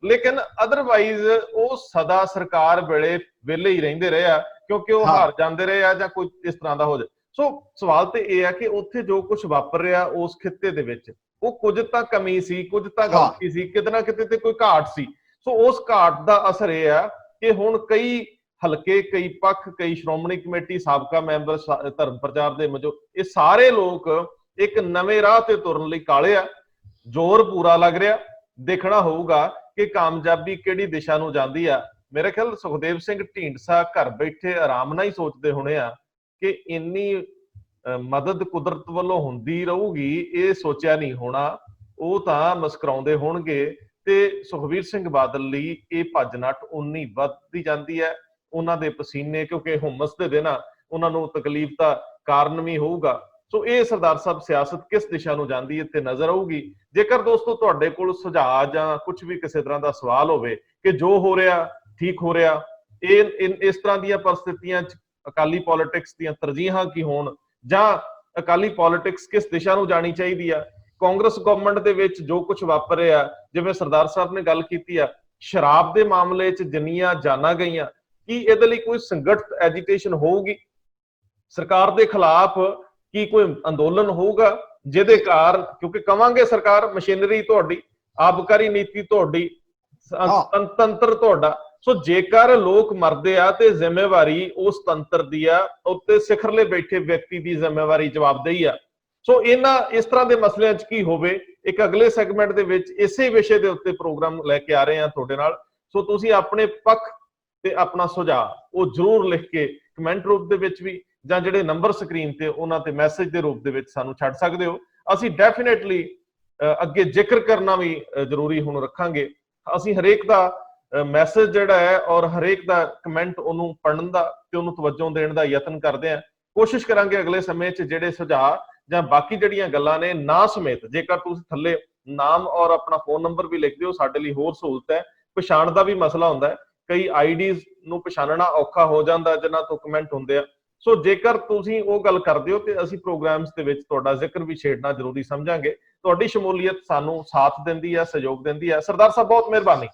ਲੇਕਿਨ ਅਦਰਵਾਈਜ਼ ਉਹ ਸਦਾ ਸਰਕਾਰ ਵੇਲੇ ਵਿਹਲੇ ਹੀ ਰਹਿੰਦੇ ਰਹੇ ਆ, ਕਿਉਂਕਿ ਉਹ ਹਾਰ ਜਾਂਦੇ ਰਹੇ ਆ ਜਾਂ ਕੋਈ ਇਸ ਤਰ੍ਹਾਂ ਦਾ ਹੋ ਜਾਏ। ਸੋ ਸਵਾਲ ਤੇ ਇਹ ਹੈ ਕਿ ਉੱਥੇ ਜੋ ਕੁਝ ਵਾਪਰ ਰਿਹਾ ਉਸ ਖਿੱਤੇ ਦੇ ਵਿੱਚ, ਉਹ ਕੁਝ ਤਾਂ ਕਮੀ ਸੀ, ਕੁਝ ਤਾਂ ਗਲਤੀ ਸੀ, ਕਿਤੇ ਨਾ ਕਿਤੇ ਤੇ ਕੋਈ ਘਾਟ ਸੀ। ਸੋ ਉਸ ਘਾਟ ਦਾ ਅਸਰ ਇਹ ਆ ਕਿ ਹੁਣ ਕਈ ਹਲਕੇ, ਕਈ ਪੱਖ, ਕਈ ਸ਼੍ਰੋਮਣੀ ਕਮੇਟੀ, ਸਾਬਕਾ ਮੈਂਬਰ, ਧਰਮ ਪ੍ਰਚਾਰ ਦੇ ਮਜੋ, ਇਹ ਸਾਰੇ ਲੋਕ ਇੱਕ ਨਵੇਂ ਰਾਹ ਤੇ ਤੁਰਨ ਲਈ ਕਾਲੇ ਆ। ਜ਼ੋਰ ਪੂਰਾ ਲੱਗ ਰਿਹਾ, ਦੇਖਣਾ ਹੋਊਗਾ ਕਿ ਕਾਮਯਾਬੀ ਕਿਹੜੀ ਦਿਸ਼ਾ ਨੂੰ ਜਾਂਦੀ ਆ। ਮੇਰੇ ਖਿਆਲ ਸੁਖਦੇਵ ਸਿੰਘ ਢੀਂਡਸਾ ਘਰ ਬੈਠੇ ਆਰਾਮ ਨਾਲ ਹੀ ਸੋਚਦੇ ਹੋਣੇ ਆ ਕਿ ਇੰਨੀ ਮਦਦ ਕੁਦਰਤ ਵੱਲੋਂ ਹੁੰਦੀ ਰਹੂਗੀ, ਇਹ ਸੋਚਿਆ ਨਹੀਂ ਹੋਣਾ। ਉਹ ਤਾਂ ਮੁਸਕਰਾਉਂਦੇ ਹੋਣਗੇ। ਤੇ ਸੁਖਬੀਰ ਸਿੰਘ ਬਾਦਲ ਲਈ ਇਹ ਭੱਜ ਨੱਠ ਉਨੀ ਵੱਧਦੀ ਜਾਂਦੀ ਹੈ। ਉਹਨਾਂ ਦੇ ਪਸੀਨੇ, ਕਿਉਂਕਿ ਹੁਮਸ ਦੇ ਦਿਨ ਆ, ਉਹਨਾਂ ਨੂੰ ਤਕਲੀਫ ਦਾ ਕਾਰਨ ਵੀ ਹੋਊਗਾ। ਸੋ ਇਹ ਸਰਦਾਰ ਸਾਹਿਬ ਸਿਆਸਤ ਕਿਸ ਦਿਸ਼ਾ ਨੂੰ ਜਾਂਦੀ ਹੈ ਤੇ ਨਜ਼ਰ ਆਊਗੀ। ਜੇਕਰ ਦੋਸਤੋ ਤੁਹਾਡੇ ਕੋਲ ਸੁਝਾਅ ਜਾਂ ਕੁਝ ਵੀ ਕਿਸੇ ਤਰ੍ਹਾਂ ਦਾ ਸਵਾਲ ਹੋਵੇ ਕਿ ਜੋ ਹੋ ਰਿਹਾ ਠੀਕ ਹੋ ਰਿਹਾ, ਇਸ ਤਰ੍ਹਾਂ ਦੀਆਂ ਪਰਿਸਥਿਤੀਆਂ 'ਚ ਅਕਾਲੀ ਪੋਲਿਟਿਕਸ ਦੀਆਂ ਤਰਜੀਹਾਂ ਕੀ ਹੋਣ, ਜਾਂ ਅਕਾਲੀ ਪੋਲਿਟਿਕਸ ਕਿਸ ਦਿਸ਼ਾ ਨੂੰ ਜਾਣੀ ਚਾਹੀਦੀ ਆ, ਕਾਂਗਰਸ ਗਵਰਨਮੈਂਟ ਦੇ ਵਿੱਚ ਜੋ ਕੁਝ ਵਾਪਰ ਰਿਹਾ, ਜਿਵੇਂ ਸਰਦਾਰ ਸਾਹਿਬ ਨੇ ਗੱਲ ਕੀਤੀ ਆ, ਸ਼ਰਾਬ ਦੇ ਮਾਮਲੇ 'ਚ ਜਿੰਨੀਆਂ ਜਾਨਾਂ ਗਈਆਂ, ਕੀ ਇਹਦੇ ਲਈ ਕੋਈ ਸੰਗਠਿਤ ਐਜੀਟੇਸ਼ਨ ਹੋਊਗੀ ਸਰਕਾਰ ਦੇ ਖਿਲਾਫ? ਕੀ ਕੋਈ ਅੰਦੋਲਨ ਹੋਊਗਾ ਜਿਹਦੇ ਕਾਰਨ, ਕਿਉਂਕਿ ਕਵਾਂਗੇ ਸਰਕਾਰ ਮਸ਼ੀਨਰੀ ਤੁਹਾਡੀ, ਆਬਕਾਰੀ ਨੀਤੀ ਤੁਹਾਡੀ, ਤੰਤਰ ਤੁਹਾਡਾ। ਸੋ ਜੇਕਰ ਲੋਕ ਮਰਦੇ ਆ ਤੇ ਜ਼ਿੰਮੇਵਾਰੀ ਉਸ ਤੰਤਰ ਦੀ ਆ, ਉੱਤੇ ਸਿਖਰਲੇ ਬੈਠੇ ਵਿਅਕਤੀ ਦੀ ਜ਼ਿੰਮੇਵਾਰੀ, ਜਵਾਬਦੇਹੀ ਆ। ਸੋ ਇਸ ਤਰ੍ਹਾਂ ਦੇ ਮਸਲਿਆਂ 'ਚ ਕੀ ਹੋਵੇ, ਇੱਕ ਅਗਲੇ ਸੈਗਮੈਂਟ ਦੇ ਵਿੱਚ ਇਸੇ ਵਿਸ਼ੇ ਦੇ ਉੱਤੇ ਪ੍ਰੋਗਰਾਮ ਲੈ ਕੇ ਆ ਰਹੇ ਹਾਂ ਤੁਹਾਡੇ ਨਾਲ। ਸੋ ਤੁਸੀਂ ਆਪਣੇ ਪੱਖ ਤੇ ਆਪਣਾ ਸੁਝਾਅ ਉਹ ਜ਼ਰੂਰ ਲਿਖ ਕੇ ਕਮੈਂਟ ਰੂਪ ਦੇ ਵਿੱਚ ਵੀ, ਜਾਂ ਜਿਹੜੇ ਨੰਬਰ ਸਕਰੀਨ ਤੇ ਉਹਨਾਂ ਤੇ ਮੈਸੇਜ ਦੇ ਰੂਪ ਦੇ ਵਿੱਚ ਸਾਨੂੰ ਛੱਡ ਸਕਦੇ ਹੋ। ਅਸੀਂ ਡੈਫੀਨੇਟਲੀ ਅੱਗੇ ਜ਼ਿਕਰ ਕਰਨਾ ਵੀ ਜ਼ਰੂਰੀ ਹੁਣ ਰੱਖਾਂਗੇ। ਅਸੀਂ ਹਰੇਕ ਦਾ ਮੈਸੇਜ ਜਿਹੜਾ ਹੈ ਔਰ ਹਰੇਕ ਦਾ ਕਮੈਂਟ ਉਹਨੂੰ ਪੜ੍ਹਨ ਦਾ ਤੇ ਉਹਨੂੰ ਤਵੱਜੋ ਦੇਣ ਦਾ ਯਤਨ ਕਰਦੇ ਹਾਂ। ਕੋਸ਼ਿਸ਼ ਕਰਾਂਗੇ ਅਗਲੇ ਸਮੇਂ 'ਚ ਜਿਹੜੇ ਸੁਝਾਅ ਜਾਂ ਬਾਕੀ ਜਿਹੜੀਆਂ ਗੱਲਾਂ ਨੇ ਨਾਂ ਸਮੇਤ, ਜੇਕਰ ਤੁਸੀਂ ਥੱਲੇ ਨਾਮ ਔਰ ਆਪਣਾ ਫੋਨ ਨੰਬਰ ਵੀ ਲਿਖ ਦਿਓ, ਸਾਡੇ ਲਈ ਹੋਰ ਸਹੂਲਤ ਹੈ। ਪਛਾਣ ਦਾ ਵੀ ਮਸਲਾ ਹੁੰਦਾ ਹੈ, ਕਈ ਆਈਡੀਜ਼ ਨੂੰ ਪਛਾਣਨਾ ਔਖਾ ਹੋ ਜਾਂਦਾ ਜਿਨ੍ਹਾਂ ਤੋਂ ਕਮੈਂਟ ਹੁੰਦੇ ਆ। ਸੋ ਜੇਕਰ ਤੁਸੀਂ ਉਹ ਗੱਲ ਕਰਦੇ ਹੋ ਤੇ ਅਸੀਂ ਪ੍ਰੋਗਰਾਮਸ ਦੇ ਵਿੱਚ ਤੁਹਾਡਾ ਜ਼ਿਕਰ ਵੀ ਛੇੜਨਾ ਜ਼ਰੂਰੀ ਸਮਝਾਂਗੇ। ਤੁਹਾਡੀ ਸ਼ਮੂਲੀਅਤ ਸਾਨੂੰ ਸਾਥ ਦਿੰਦੀ ਹੈ, ਸਹਿਯੋਗ ਦਿੰਦੀ ਹੈ। ਸਰਦਾਰ ਸਾਹਿਬ ਬਹੁਤ ਮਿਹਰਬਾਨੀ।